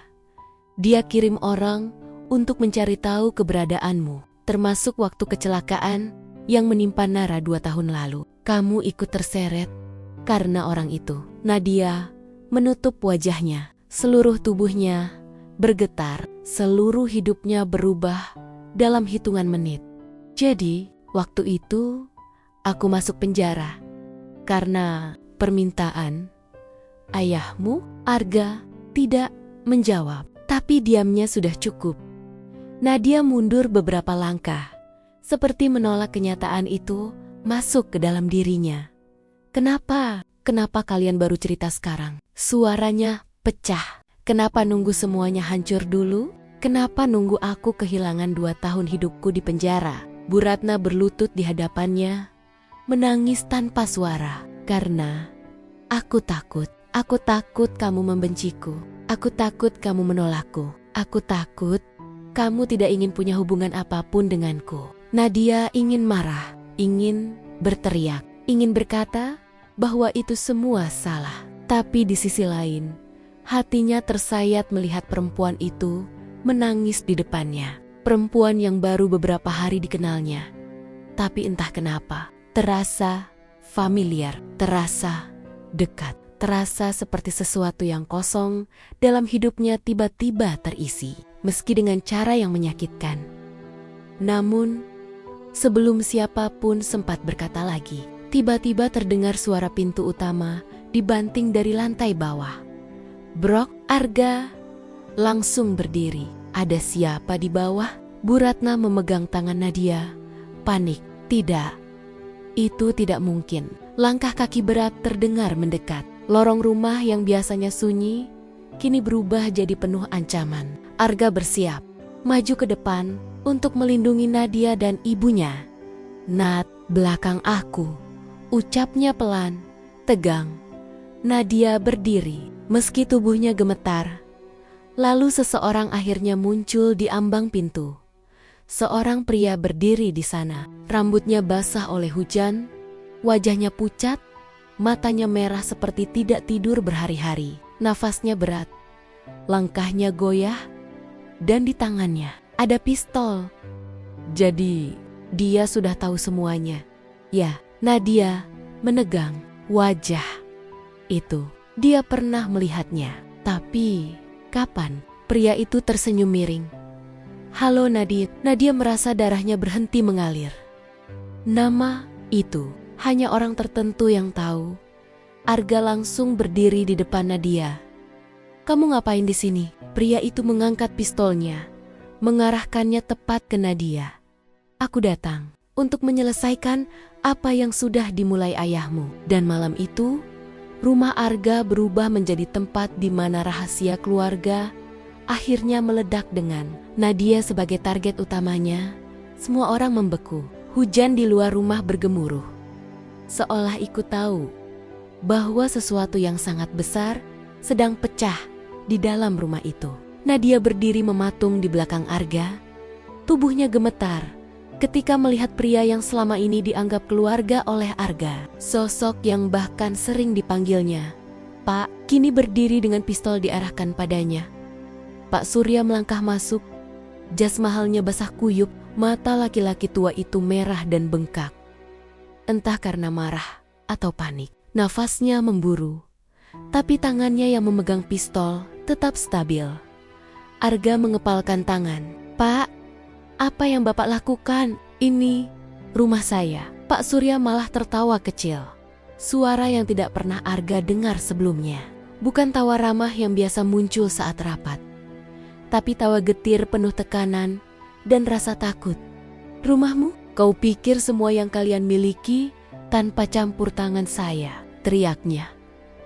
dia kirim orang untuk mencari tahu keberadaanmu, termasuk waktu kecelakaan yang menimpa Nara 2 tahun lalu. Kamu ikut terseret karena orang itu." Nadia menutup wajahnya. Seluruh tubuhnya bergetar. Seluruh hidupnya berubah dalam hitungan menit. "Jadi, waktu itu aku masuk penjara karena permintaan ayahmu?" Arga tidak menjawab, tapi diamnya sudah cukup. Nadia mundur beberapa langkah, seperti menolak kenyataan itu masuk ke dalam dirinya. Kenapa kalian baru cerita sekarang?" Suaranya pecah. "Kenapa nunggu semuanya hancur dulu? Kenapa nunggu aku kehilangan 2 tahun hidupku di penjara?" Bu Ratna berlutut di hadapannya, menangis tanpa suara. Karena aku takut kamu membenciku. Aku takut kamu menolakku. Aku takut kamu tidak ingin punya hubungan apapun denganku. Nadia ingin marah, ingin berteriak, ingin berkata bahwa itu semua salah. Tapi di sisi lain, hatinya tersayat melihat perempuan itu menangis di depannya. Perempuan yang baru beberapa hari dikenalnya. Tapi entah kenapa, terasa familiar, terasa dekat, terasa seperti sesuatu yang kosong dalam hidupnya tiba-tiba terisi, meski dengan cara yang menyakitkan. Namun, sebelum siapapun sempat berkata lagi, tiba-tiba terdengar suara pintu utama dibanting dari lantai bawah. Brok, Arga langsung berdiri. Ada siapa di bawah? Bu Ratna memegang tangan Nadia. Panik. Tidak. Itu tidak mungkin. Langkah kaki berat terdengar mendekat. Lorong rumah yang biasanya sunyi, kini berubah jadi penuh ancaman. Arga bersiap, maju ke depan untuk melindungi Nadia dan ibunya. Nat, belakang aku. Ucapnya pelan, tegang. Nadia berdiri, meski tubuhnya gemetar. Lalu seseorang akhirnya muncul di ambang pintu. Seorang pria berdiri di sana. Rambutnya basah oleh hujan, wajahnya pucat, matanya merah seperti tidak tidur berhari-hari. Nafasnya berat, langkahnya goyah, dan di tangannya ada pistol. Jadi, dia sudah tahu semuanya. Ya, Nadia menegang wajah itu. Dia pernah melihatnya, tapi kapan? Pria itu tersenyum miring. Halo Nadit. Nadia merasa darahnya berhenti mengalir. Nama itu hanya orang tertentu yang tahu. Arga langsung berdiri di depan Nadia. Kamu ngapain di sini? Pria itu mengangkat pistolnya, mengarahkannya tepat ke Nadia. Aku datang untuk menyelesaikan apa yang sudah dimulai ayahmu. Dan malam itu, rumah Arga berubah menjadi tempat di mana rahasia keluarga akhirnya meledak dengan Nadia sebagai target utamanya. Semua orang membeku. Hujan di luar rumah bergemuruh, seolah ikut tahu bahwa sesuatu yang sangat besar sedang pecah di dalam rumah itu. Nadia berdiri mematung di belakang Arga. Tubuhnya gemetar ketika melihat pria yang selama ini dianggap keluarga oleh Arga. Sosok yang bahkan sering dipanggilnya Pak, kini berdiri dengan pistol diarahkan padanya. Pak Surya melangkah masuk. Jas mahalnya basah kuyup, mata laki-laki tua itu merah dan bengkak. Entah karena marah atau panik, nafasnya memburu. Tapi tangannya yang memegang pistol tetap stabil. Arga mengepalkan tangan. Pak, apa yang Bapak lakukan? Ini rumah saya. Pak Surya malah tertawa kecil. Suara yang tidak pernah Arga dengar sebelumnya. Bukan tawa ramah yang biasa muncul saat rapat, tapi tawa getir penuh tekanan dan rasa takut. Rumahmu? Kau pikir semua yang kalian miliki tanpa campur tangan saya? Teriaknya.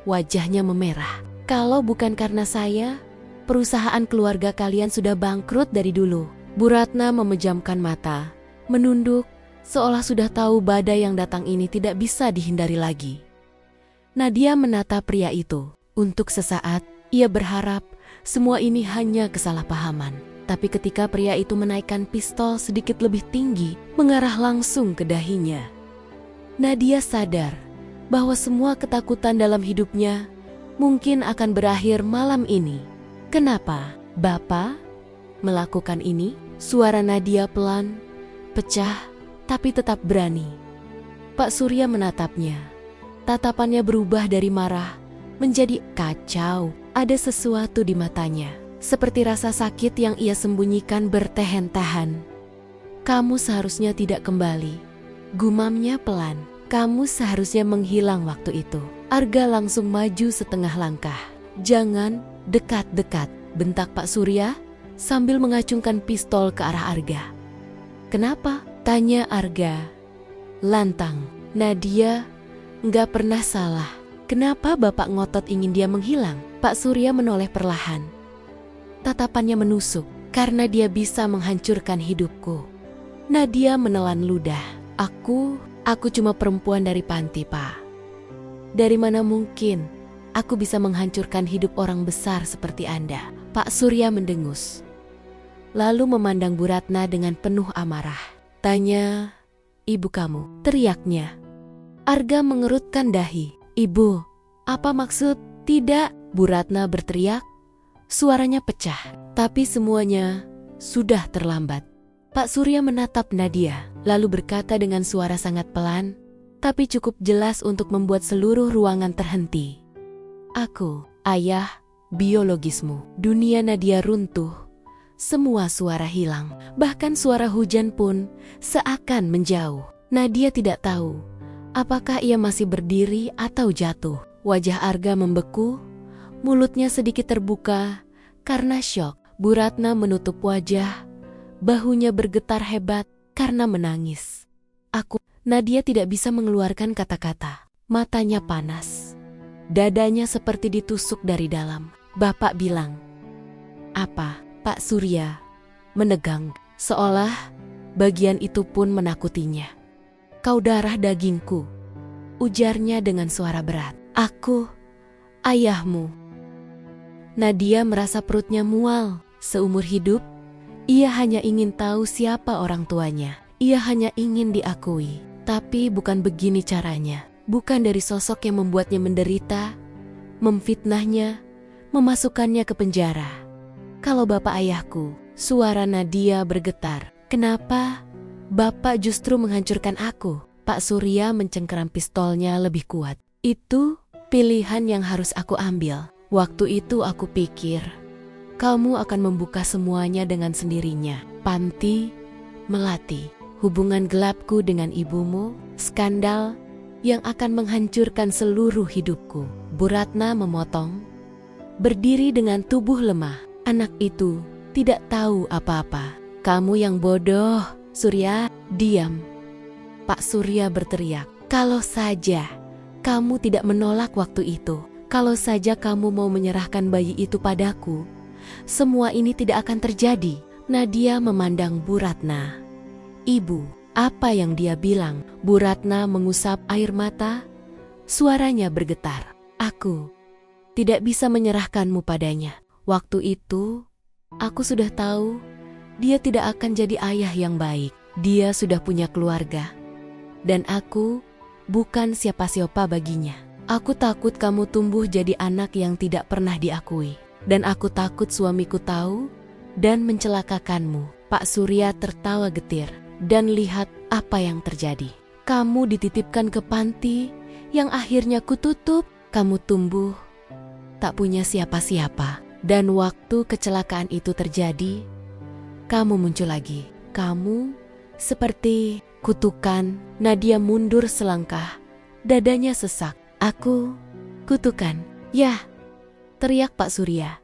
Wajahnya memerah. Kalau bukan karena saya, perusahaan keluarga kalian sudah bangkrut dari dulu. Bu Ratna memejamkan mata, menunduk, seolah sudah tahu badai yang datang ini tidak bisa dihindari lagi. Nadia menatap pria itu. Untuk sesaat, ia berharap semua ini hanya kesalahpahaman. Tapi ketika pria itu menaikkan pistol sedikit lebih tinggi, mengarah langsung ke dahinya, Nadia sadar bahwa semua ketakutan dalam hidupnya mungkin akan berakhir malam ini. Kenapa Bapak melakukan ini? Suara Nadia pelan, pecah, tapi tetap berani. Pak Surya menatapnya. Tatapannya berubah dari marah menjadi kacau. Ada sesuatu di matanya, seperti rasa sakit yang ia sembunyikan bertahan-tahan. Kamu seharusnya tidak kembali, gumamnya pelan. Kamu seharusnya menghilang waktu itu. Arga langsung maju setengah langkah. Jangan dekat-dekat, bentak Pak Surya sambil mengacungkan pistol ke arah Arga. Kenapa? Tanya Arga. Lantang. Nadia nggak pernah salah. Kenapa Bapak ngotot ingin dia menghilang? Pak Surya menoleh perlahan. Tatapannya menusuk. Karena dia bisa menghancurkan hidupku. Nadia menelan ludah. Aku cuma perempuan dari panti, Pak. Dari mana mungkin aku bisa menghancurkan hidup orang besar seperti Anda? Pak Surya mendengus. Lalu memandang Bu Ratna dengan penuh amarah. Tanya, ibu kamu, teriaknya. Arga mengerutkan dahi. Ibu, apa maksud? Tidak, Bu Ratna berteriak. Suaranya pecah, tapi semuanya sudah terlambat. Pak Surya menatap Nadia, lalu berkata dengan suara sangat pelan, tapi cukup jelas untuk membuat seluruh ruangan terhenti. Aku, ayah biologismu. Dunia Nadia runtuh. Semua suara hilang, bahkan suara hujan pun seakan menjauh. Nadia tidak tahu apakah ia masih berdiri atau jatuh. Wajah Arga membeku, mulutnya sedikit terbuka karena syok. Bu Ratna menutup wajah, bahunya bergetar hebat karena menangis. Nadia tidak bisa mengeluarkan kata-kata. Matanya panas, dadanya seperti ditusuk dari dalam. Bapak bilang, apa? Pak Surya menegang, seolah bagian itu pun menakutinya. Kau darah dagingku, ujarnya dengan suara berat. Aku, ayahmu. Nadia merasa perutnya mual. Seumur hidup, ia hanya ingin tahu siapa orang tuanya. Ia hanya ingin diakui, tapi bukan begini caranya. Bukan dari sosok yang membuatnya menderita, memfitnahnya, memasukkannya ke penjara. Kalau bapak ayahku, suara Nadia bergetar. Kenapa bapak justru menghancurkan aku? Pak Surya mencengkeram pistolnya lebih kuat. Itu pilihan yang harus aku ambil. Waktu itu aku pikir, kamu akan membuka semuanya dengan sendirinya. Panti, melati, hubungan gelapku dengan ibumu, skandal yang akan menghancurkan seluruh hidupku. Bu Ratna memotong, berdiri dengan tubuh lemah. Anak itu tidak tahu apa-apa. Kamu yang bodoh, Surya, diam. Pak Surya berteriak. Kalau saja kamu tidak menolak waktu itu, kalau saja kamu mau menyerahkan bayi itu padaku, semua ini tidak akan terjadi. Nadia memandang Bu Ratna. Ibu, apa yang dia bilang? Bu Ratna mengusap air mata, suaranya bergetar. Aku tidak bisa menyerahkanmu padanya. Waktu itu, aku sudah tahu dia tidak akan jadi ayah yang baik. Dia sudah punya keluarga. Dan aku bukan siapa-siapa baginya. Aku takut kamu tumbuh jadi anak yang tidak pernah diakui. Dan aku takut suamiku tahu dan mencelakakanmu. Pak Surya tertawa getir. Dan lihat apa yang terjadi. Kamu dititipkan ke panti yang akhirnya kututup. Kamu tumbuh tak punya siapa-siapa. Dan waktu kecelakaan itu terjadi, kamu muncul lagi. Kamu seperti kutukan. Nadia mundur selangkah, dadanya sesak. Aku kutukan. Yah, teriak Pak Surya.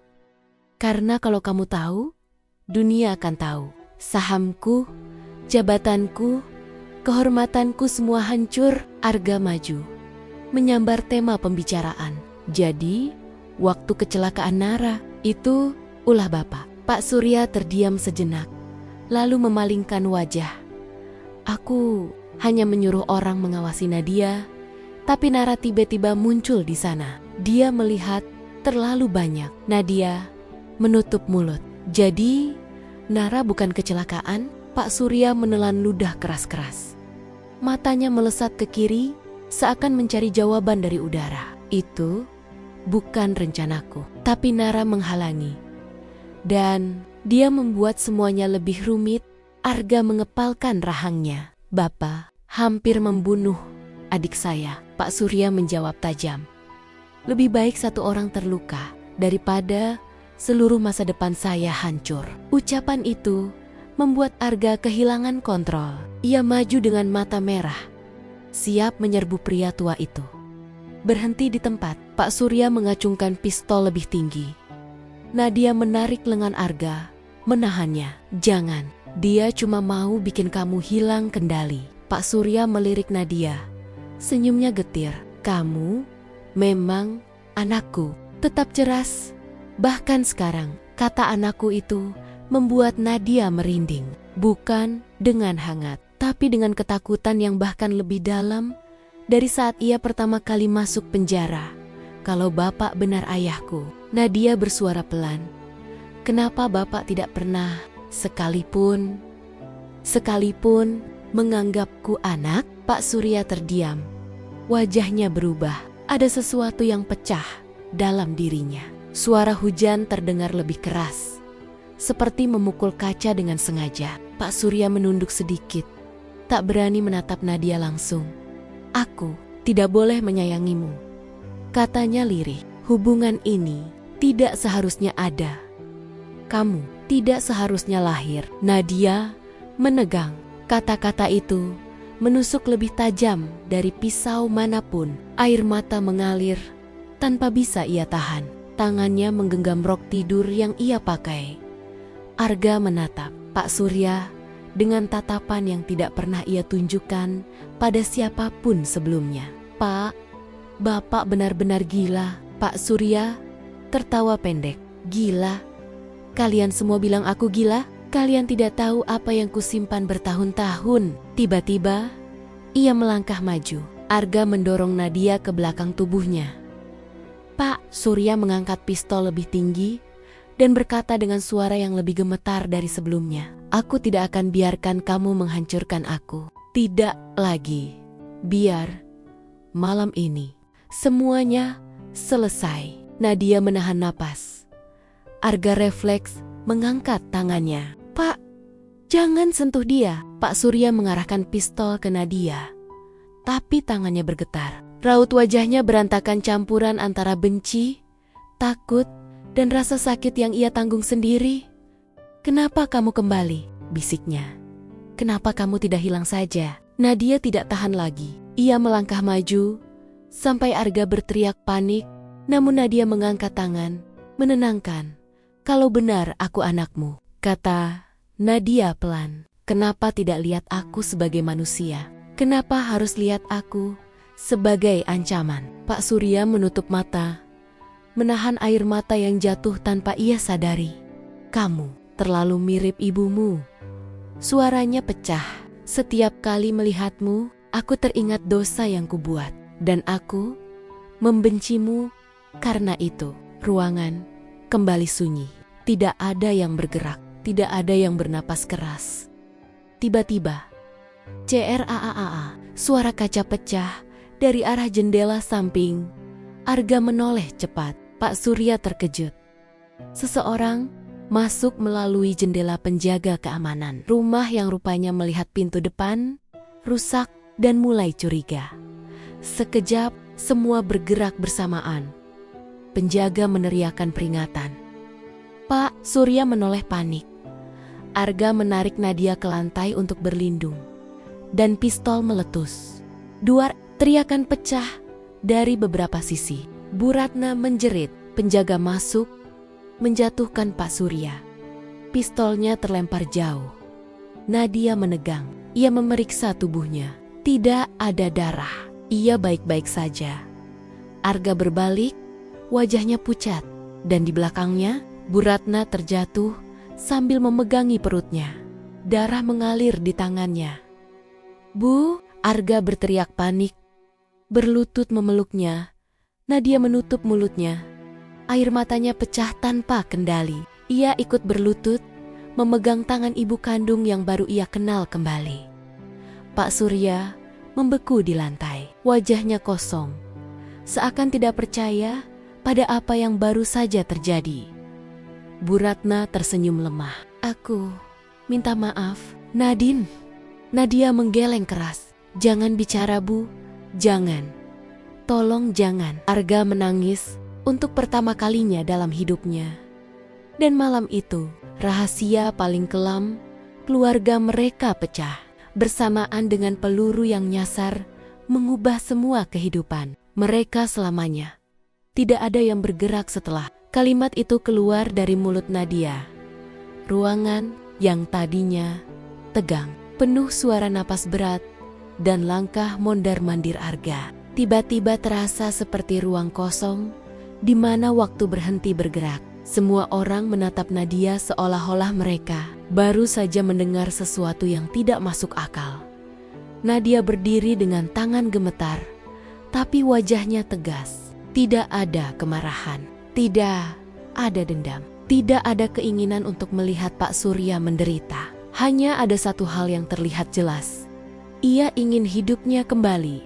Karena kalau kamu tahu, dunia akan tahu. Sahamku, jabatanku, kehormatanku semua hancur. Arga maju, menyambar tema pembicaraan. Jadi, waktu kecelakaan Nara, itu ulah bapak. Pak Surya terdiam sejenak, lalu memalingkan wajah. Aku hanya menyuruh orang mengawasi Nadia, tapi Nara tiba-tiba muncul di sana. Dia melihat terlalu banyak. Nadia menutup mulut. Jadi, Nara bukan kecelakaan? Pak Surya menelan ludah keras-keras. Matanya melesat ke kiri, seakan mencari jawaban dari udara. Itu bukan rencanaku, tapi Nara menghalangi. Dan dia membuat semuanya lebih rumit. Arga mengepalkan rahangnya. Bapak hampir membunuh adik saya. Pak Surya menjawab tajam. Lebih baik satu orang terluka daripada seluruh masa depan saya hancur. Ucapan itu membuat Arga kehilangan kontrol. Ia maju dengan mata merah, siap menyerbu pria tua itu. Berhenti di tempat, Pak Surya mengacungkan pistol lebih tinggi. Nadia menarik lengan Arga, menahannya. Jangan, dia cuma mau bikin kamu hilang kendali. Pak Surya melirik Nadia, senyumnya getir. Kamu memang anakku, tetap ceras. Bahkan sekarang, kata anakku itu membuat Nadia merinding. Bukan dengan hangat, tapi dengan ketakutan yang bahkan lebih dalam dari saat ia pertama kali masuk penjara. Kalau bapak benar ayahku, Nadia bersuara pelan. Kenapa bapak tidak pernah sekalipun menganggapku anak? Pak Surya terdiam. Wajahnya berubah. Ada sesuatu yang pecah dalam dirinya. Suara hujan terdengar lebih keras, seperti memukul kaca dengan sengaja. Pak Surya menunduk sedikit, tak berani menatap Nadia langsung. Aku tidak boleh menyayangimu, katanya lirih. Hubungan ini tidak seharusnya ada. Kamu tidak seharusnya lahir. Nadia menegang. Kata-kata itu menusuk lebih tajam dari pisau manapun. Air mata mengalir tanpa bisa ia tahan. Tangannya menggenggam rok tidur yang ia pakai. Arga menatap Pak Surya dengan tatapan yang tidak pernah ia tunjukkan pada siapapun sebelumnya. Pak, bapak benar-benar gila. Pak Surya tertawa pendek. Gila? Kalian semua bilang aku gila? Kalian tidak tahu apa yang kusimpan bertahun-tahun. Tiba-tiba, ia melangkah maju. Arga mendorong Nadia ke belakang tubuhnya. Pak, Surya mengangkat pistol lebih tinggi dan berkata dengan suara yang lebih gemetar dari sebelumnya. Aku tidak akan biarkan kamu menghancurkan aku. Tidak lagi. Biar malam ini semuanya selesai. Nadia menahan napas. Arga refleks mengangkat tangannya. Pak, jangan sentuh dia. Pak Surya mengarahkan pistol ke Nadia. Tapi tangannya bergetar. Raut wajahnya berantakan campuran antara benci, takut, dan rasa sakit yang ia tanggung sendiri. Kenapa kamu kembali? Bisiknya. Kenapa kamu tidak hilang saja? Nadia tidak tahan lagi. Ia melangkah maju, sampai Arga berteriak panik, namun Nadia mengangkat tangan, menenangkan. Kalau benar aku anakmu, kata Nadia pelan. Kenapa tidak lihat aku sebagai manusia? Kenapa harus lihat aku sebagai ancaman? Pak Surya menutup mata, menahan air mata yang jatuh tanpa ia sadari. Kamu terlalu mirip ibumu. Suaranya pecah. Setiap kali melihatmu, aku teringat dosa yang kubuat. Dan aku membencimu karena itu. Ruangan kembali sunyi. Tidak ada yang bergerak. Tidak ada yang bernapas keras. Tiba-tiba, CRAAA, suara kaca pecah dari arah jendela samping. Arga menoleh cepat. Pak Surya terkejut. Seseorang masuk melalui jendela penjaga keamanan. Rumah yang rupanya melihat pintu depan rusak dan mulai curiga. Sekejap, semua bergerak bersamaan. Penjaga meneriakkan peringatan. Pak Surya menoleh panik. Arga menarik Nadia ke lantai untuk berlindung. Dan pistol meletus. Dua teriakan pecah dari beberapa sisi. Bu Ratna menjerit. Penjaga masuk, menjatuhkan Pak Surya. Pistolnya terlempar jauh. Nadia menegang. Ia memeriksa tubuhnya. Tidak ada darah. Ia baik-baik saja. Arga berbalik, wajahnya pucat. Dan di belakangnya, Bu Ratna terjatuh sambil memegangi perutnya. Darah mengalir di tangannya. Bu, Arga berteriak panik. Berlutut memeluknya. Nadia menutup mulutnya. Air matanya pecah tanpa kendali. Ia ikut berlutut, memegang tangan ibu kandung yang baru ia kenal kembali. Pak Surya membeku di lantai. Wajahnya kosong, seakan tidak percaya pada apa yang baru saja terjadi. Bu Ratna tersenyum lemah. Aku minta maaf, Nadine. Nadia menggeleng keras. Jangan bicara, Bu. Jangan. Tolong jangan. Arga menangis untuk pertama kalinya dalam hidupnya. Dan malam itu, rahasia paling kelam keluarga mereka pecah. Bersamaan dengan peluru yang nyasar mengubah semua kehidupan mereka selamanya. Tidak ada yang bergerak setelah kalimat itu keluar dari mulut Nadia. Ruangan yang tadinya tegang, penuh suara napas berat dan langkah mondar-mandir Arga, tiba-tiba terasa seperti ruang kosong di mana waktu berhenti bergerak. Semua orang menatap Nadia seolah-olah mereka baru saja mendengar sesuatu yang tidak masuk akal. Nadia berdiri dengan tangan gemetar, tapi wajahnya tegas. Tidak ada kemarahan, tidak ada dendam, tidak ada keinginan untuk melihat Pak Surya menderita. Hanya ada satu hal yang terlihat jelas. Ia ingin hidupnya kembali.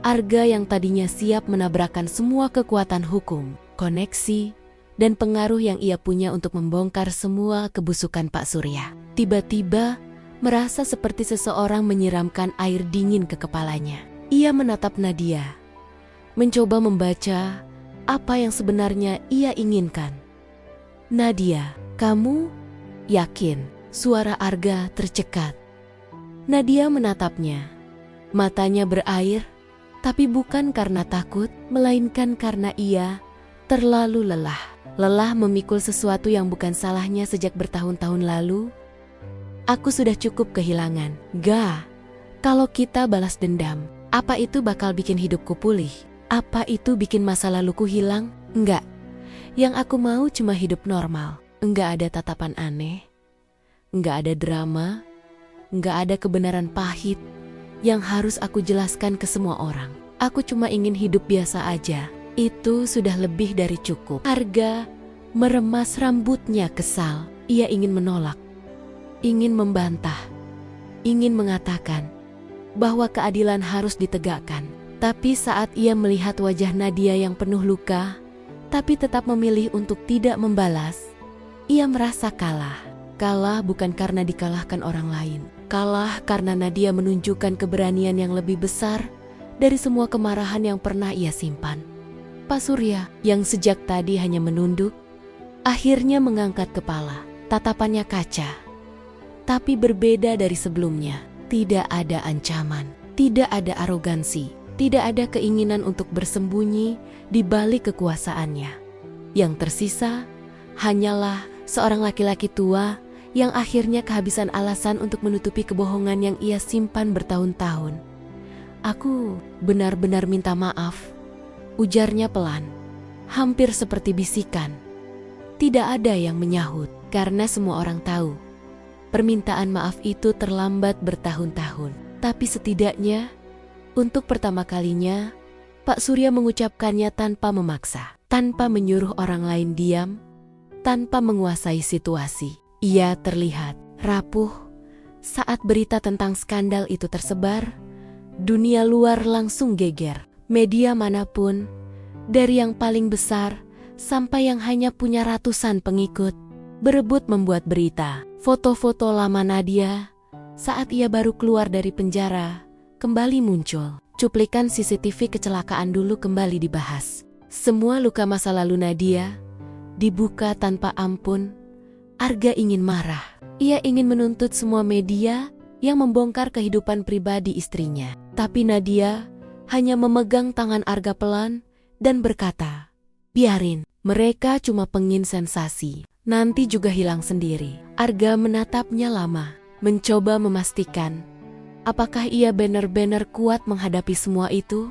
Arga yang tadinya siap menabrakkan semua kekuatan hukum, koneksi, dan pengaruh yang ia punya untuk membongkar semua kebusukan Pak Surya, tiba-tiba merasa seperti seseorang menyiramkan air dingin ke kepalanya. Ia menatap Nadia, mencoba membaca apa yang sebenarnya ia inginkan. "Nadia, kamu yakin?" Suara Arga tercekat. Nadia menatapnya. Matanya berair, tapi bukan karena takut, melainkan karena ia terlalu lelah. Lelah memikul sesuatu yang bukan salahnya sejak bertahun-tahun lalu. "Aku sudah cukup kehilangan." "Gak, kalau kita balas dendam, apa itu bakal bikin hidupku pulih? Apa itu bikin masa laluku hilang? Enggak. Yang aku mau cuma hidup normal. Enggak ada tatapan aneh, enggak ada drama, enggak ada kebenaran pahit yang harus aku jelaskan ke semua orang. Aku cuma ingin hidup biasa aja. Itu sudah lebih dari cukup." Arga meremas rambutnya kesal. Ia ingin menolak, ingin membantah, ingin mengatakan bahwa keadilan harus ditegakkan. Tapi saat ia melihat wajah Nadia yang penuh luka, tapi tetap memilih untuk tidak membalas, ia merasa kalah. Kalah bukan karena dikalahkan orang lain. Kalah karena Nadia menunjukkan keberanian yang lebih besar dari semua kemarahan yang pernah ia simpan. Pak Surya, yang sejak tadi hanya menunduk, akhirnya mengangkat kepala. Tatapannya kaca, tapi berbeda dari sebelumnya. Tidak ada ancaman, tidak ada arogansi, tidak ada keinginan untuk bersembunyi di balik kekuasaannya. Yang tersisa hanyalah seorang laki-laki tua yang akhirnya kehabisan alasan untuk menutupi kebohongan yang ia simpan bertahun-tahun. "Aku benar-benar minta maaf," ujarnya pelan, hampir seperti bisikan. Tidak ada yang menyahut, karena semua orang tahu permintaan maaf itu terlambat bertahun-tahun. Tapi setidaknya, untuk pertama kalinya, Pak Surya mengucapkannya tanpa memaksa, tanpa menyuruh orang lain diam, tanpa menguasai situasi. Ia terlihat rapuh saat berita tentang skandal itu tersebar. Dunia luar langsung geger. Media manapun, dari yang paling besar sampai yang hanya punya ratusan pengikut, berebut membuat berita. Foto-foto lama Nadia saat ia baru keluar dari penjara kembali muncul. Cuplikan CCTV kecelakaan dulu kembali dibahas. Semua luka masa lalu Nadia dibuka tanpa ampun. Arga ingin marah. Ia ingin menuntut semua media yang membongkar kehidupan pribadi istrinya. Tapi Nadia hanya memegang tangan Arga pelan dan berkata, "Biarin, mereka cuma pengin sensasi. Nanti juga hilang sendiri." Arga menatapnya lama, mencoba memastikan apakah ia benar-benar kuat menghadapi semua itu.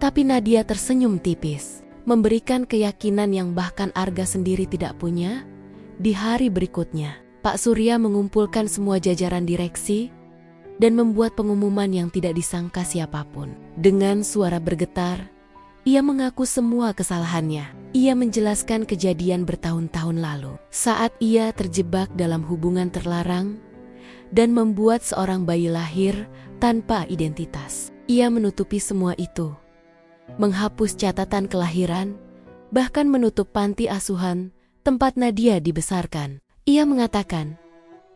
Tapi Nadia tersenyum tipis, memberikan keyakinan yang bahkan Arga sendiri tidak punya. Di hari berikutnya, Pak Surya mengumpulkan semua jajaran direksi dan membuat pengumuman yang tidak disangka siapapun. Dengan suara bergetar, ia mengaku semua kesalahannya. Ia menjelaskan kejadian bertahun-tahun lalu, saat ia terjebak dalam hubungan terlarang dan membuat seorang bayi lahir tanpa identitas. Ia menutupi semua itu, menghapus catatan kelahiran, bahkan menutup panti asuhan tempat Nadia dibesarkan. Ia mengatakan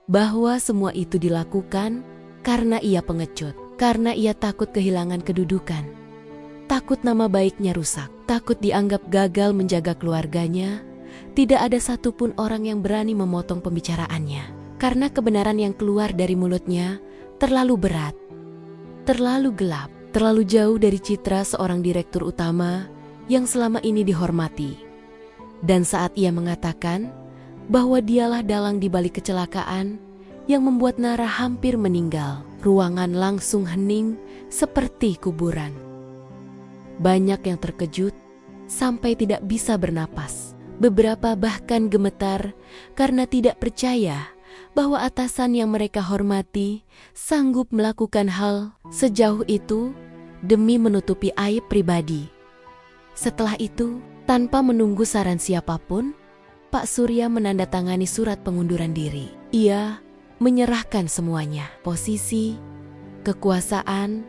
bahwa semua itu dilakukan karena ia pengecut, karena ia takut kehilangan kedudukan, takut nama baiknya rusak, takut dianggap gagal menjaga keluarganya. Tidak ada satupun orang yang berani memotong pembicaraannya, karena kebenaran yang keluar dari mulutnya terlalu berat, terlalu gelap, terlalu jauh dari citra seorang direktur utama yang selama ini dihormati. Dan saat ia mengatakan bahwa dialah dalang di balik kecelakaan yang membuat Nara hampir meninggal, ruangan langsung hening seperti kuburan. Banyak yang terkejut sampai tidak bisa bernapas. Beberapa bahkan gemetar karena tidak percaya bahwa atasan yang mereka hormati sanggup melakukan hal sejauh itu demi menutupi aib pribadi. Setelah itu, tanpa menunggu saran siapapun, Pak Surya menandatangani surat pengunduran diri. Ia menyerahkan semuanya, posisi, kekuasaan,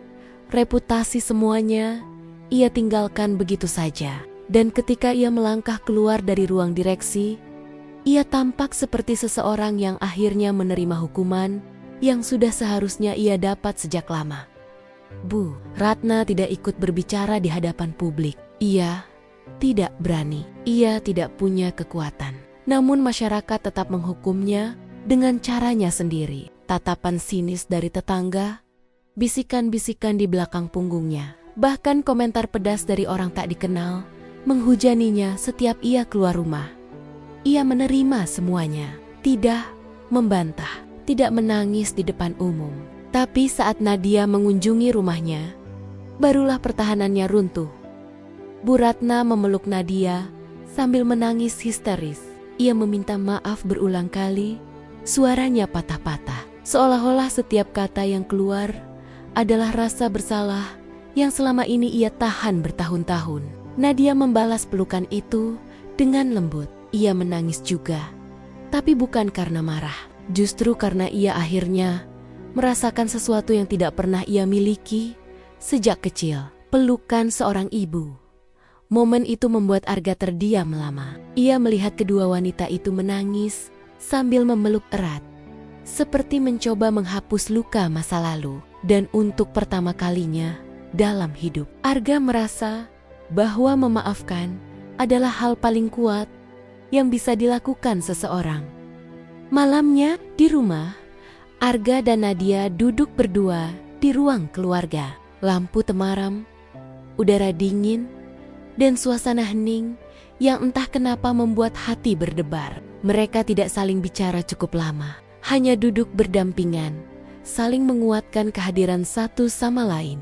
reputasi semuanya, ia tinggalkan begitu saja. Dan ketika ia melangkah keluar dari ruang direksi, ia tampak seperti seseorang yang akhirnya menerima hukuman yang sudah seharusnya ia dapat sejak lama. Bu Ratna tidak ikut berbicara di hadapan publik. Ia tidak berani, ia tidak punya kekuatan. Namun masyarakat tetap menghukumnya dengan caranya sendiri. Tatapan sinis dari tetangga, bisikan-bisikan di belakang punggungnya, bahkan komentar pedas dari orang tak dikenal menghujaninya setiap ia keluar rumah. Ia menerima semuanya, tidak membantah, tidak menangis di depan umum. Tapi saat Nadia mengunjungi rumahnya, barulah pertahanannya runtuh. Bu Ratna memeluk Nadia sambil menangis histeris. Ia meminta maaf berulang kali, suaranya patah-patah. Seolah-olah setiap kata yang keluar adalah rasa bersalah yang selama ini ia tahan bertahun-tahun. Nadia membalas pelukan itu dengan lembut. Ia menangis juga, tapi bukan karena marah. Justru karena ia akhirnya merasakan sesuatu yang tidak pernah ia miliki sejak kecil. Pelukan seorang ibu. Momen itu membuat Arga terdiam lama. Ia melihat kedua wanita itu menangis sambil memeluk erat, seperti mencoba menghapus luka masa lalu. Dan untuk pertama kalinya dalam hidup, Arga merasa bahwa memaafkan adalah hal paling kuat yang bisa dilakukan seseorang. Malamnya di rumah, Arga dan Nadia duduk berdua di ruang keluarga. Lampu temaram, udara dingin, dan suasana hening yang entah kenapa membuat hati berdebar. Mereka tidak saling bicara cukup lama, hanya duduk berdampingan, saling menguatkan kehadiran satu sama lain.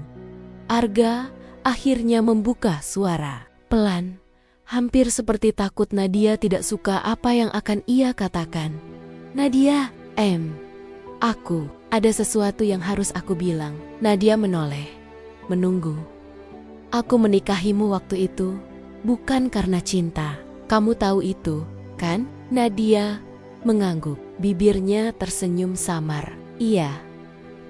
Arga akhirnya membuka suara, pelan, hampir seperti takut Nadia tidak suka apa yang akan ia katakan. Nadia, aku, ada sesuatu yang harus aku bilang. Nadia menoleh, menunggu. Aku menikahimu waktu itu bukan karena cinta. Kamu tahu itu, kan? Nadia mengangguk, bibirnya tersenyum samar. Iya,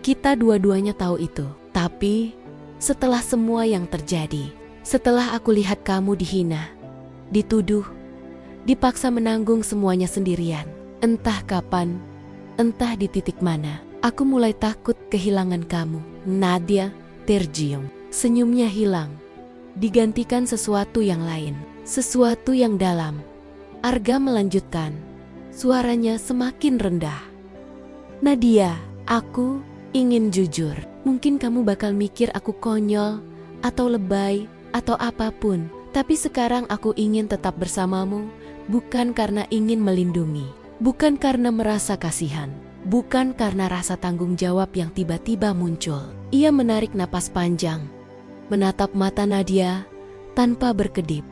kita dua-duanya tahu itu. Tapi setelah semua yang terjadi, setelah aku lihat kamu dihina, dituduh, dipaksa menanggung semuanya sendirian, entah kapan, entah di titik mana, aku mulai takut kehilangan kamu. Nadia terjiung. Senyumnya hilang, digantikan sesuatu yang lain, sesuatu yang dalam. Arga melanjutkan, suaranya semakin rendah. Nadia, aku ingin jujur. Mungkin kamu bakal mikir aku konyol, atau lebay, atau apapun. Tapi sekarang aku ingin tetap bersamamu, bukan karena ingin melindungi, bukan karena merasa kasihan, bukan karena rasa tanggung jawab yang tiba-tiba muncul. Ia menarik napas panjang, menatap mata Nadia tanpa berkedip.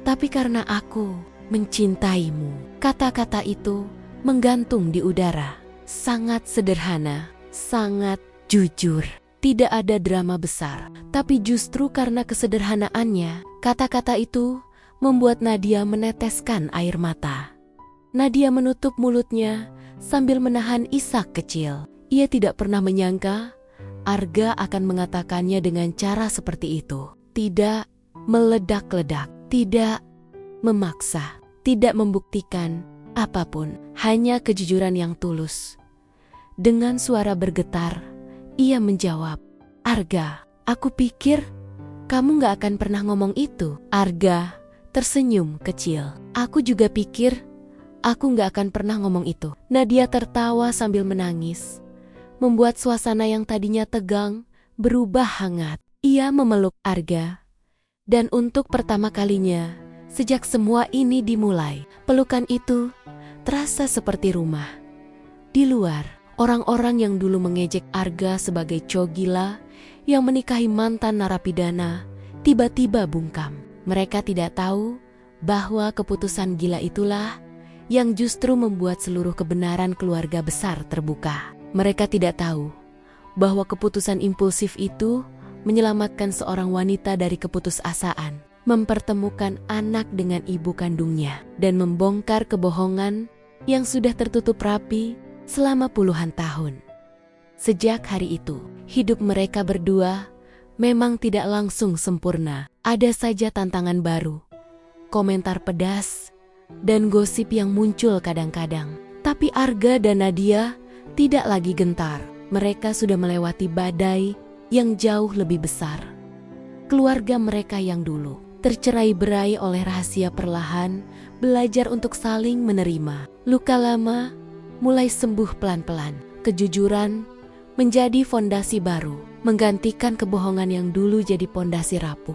Tapi karena aku mencintaimu. Kata-kata itu menggantung di udara. Sangat sederhana, sangat jujur. Tidak ada drama besar. Tapi justru karena kesederhanaannya, kata-kata itu membuat Nadia meneteskan air mata. Nadia menutup mulutnya sambil menahan isak kecil. Ia tidak pernah menyangka Arga akan mengatakannya dengan cara seperti itu. Tidak meledak-ledak, tidak memaksa, tidak membuktikan apapun, hanya kejujuran yang tulus. Dengan suara bergetar, ia menjawab, Arga, aku pikir kamu gak akan pernah ngomong itu. Arga tersenyum kecil. Aku juga pikir aku gak akan pernah ngomong itu. Nadia tertawa sambil menangis, membuat suasana yang tadinya tegang berubah hangat. Ia memeluk Arga, dan untuk pertama kalinya sejak semua ini dimulai, pelukan itu terasa seperti rumah. Di luar, orang-orang yang dulu mengejek Arga sebagai cowok gila yang menikahi mantan narapidana tiba-tiba bungkam. Mereka tidak tahu bahwa keputusan gila itulah yang justru membuat seluruh kebenaran keluarga besar terbuka. Mereka tidak tahu bahwa keputusan impulsif itu menyelamatkan seorang wanita dari keputusasaan, mempertemukan anak dengan ibu kandungnya, dan membongkar kebohongan yang sudah tertutup rapi selama puluhan tahun. Sejak hari itu, hidup mereka berdua memang tidak langsung sempurna. Ada saja tantangan baru, komentar pedas, dan gosip yang muncul kadang-kadang. Tapi Arga dan Nadia tidak lagi gentar. Mereka sudah melewati badai yang jauh lebih besar. Keluarga mereka yang dulu tercerai-berai oleh rahasia perlahan, belajar untuk saling menerima. Luka lama mulai sembuh pelan-pelan. Kejujuran menjadi fondasi baru, menggantikan kebohongan yang dulu jadi fondasi rapuh.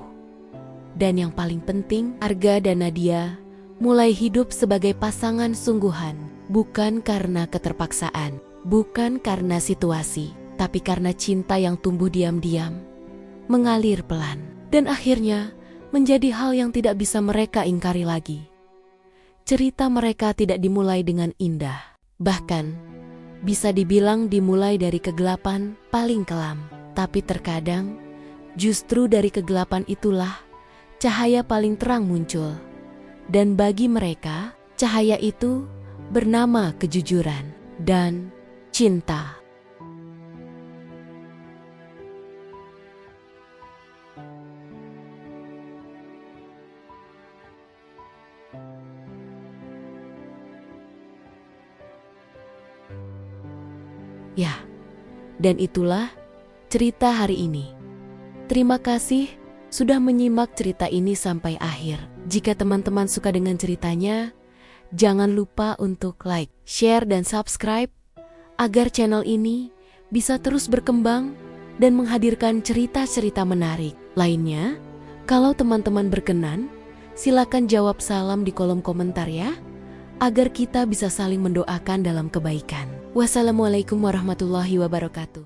Dan yang paling penting, Arga dan Nadia mulai hidup sebagai pasangan sungguhan, bukan karena keterpaksaan, bukan karena situasi, tapi karena cinta yang tumbuh diam-diam, mengalir pelan, dan akhirnya menjadi hal yang tidak bisa mereka ingkari lagi. Cerita mereka tidak dimulai dengan indah, bahkan bisa dibilang dimulai dari kegelapan paling kelam. Tapi terkadang, justru dari kegelapan itulah cahaya paling terang muncul. Dan bagi mereka, cahaya itu bernama kejujuran dan cinta. Ya, dan itulah cerita hari ini. Terima kasih sudah menyimak cerita ini sampai akhir. Jika teman-teman suka dengan ceritanya, jangan lupa untuk like, share, dan subscribe agar channel ini bisa terus berkembang dan menghadirkan cerita-cerita menarik lainnya. Kalau teman-teman berkenan, silakan jawab salam di kolom komentar ya, agar kita bisa saling mendoakan dalam kebaikan. Wassalamualaikum warahmatullahi wabarakatuh.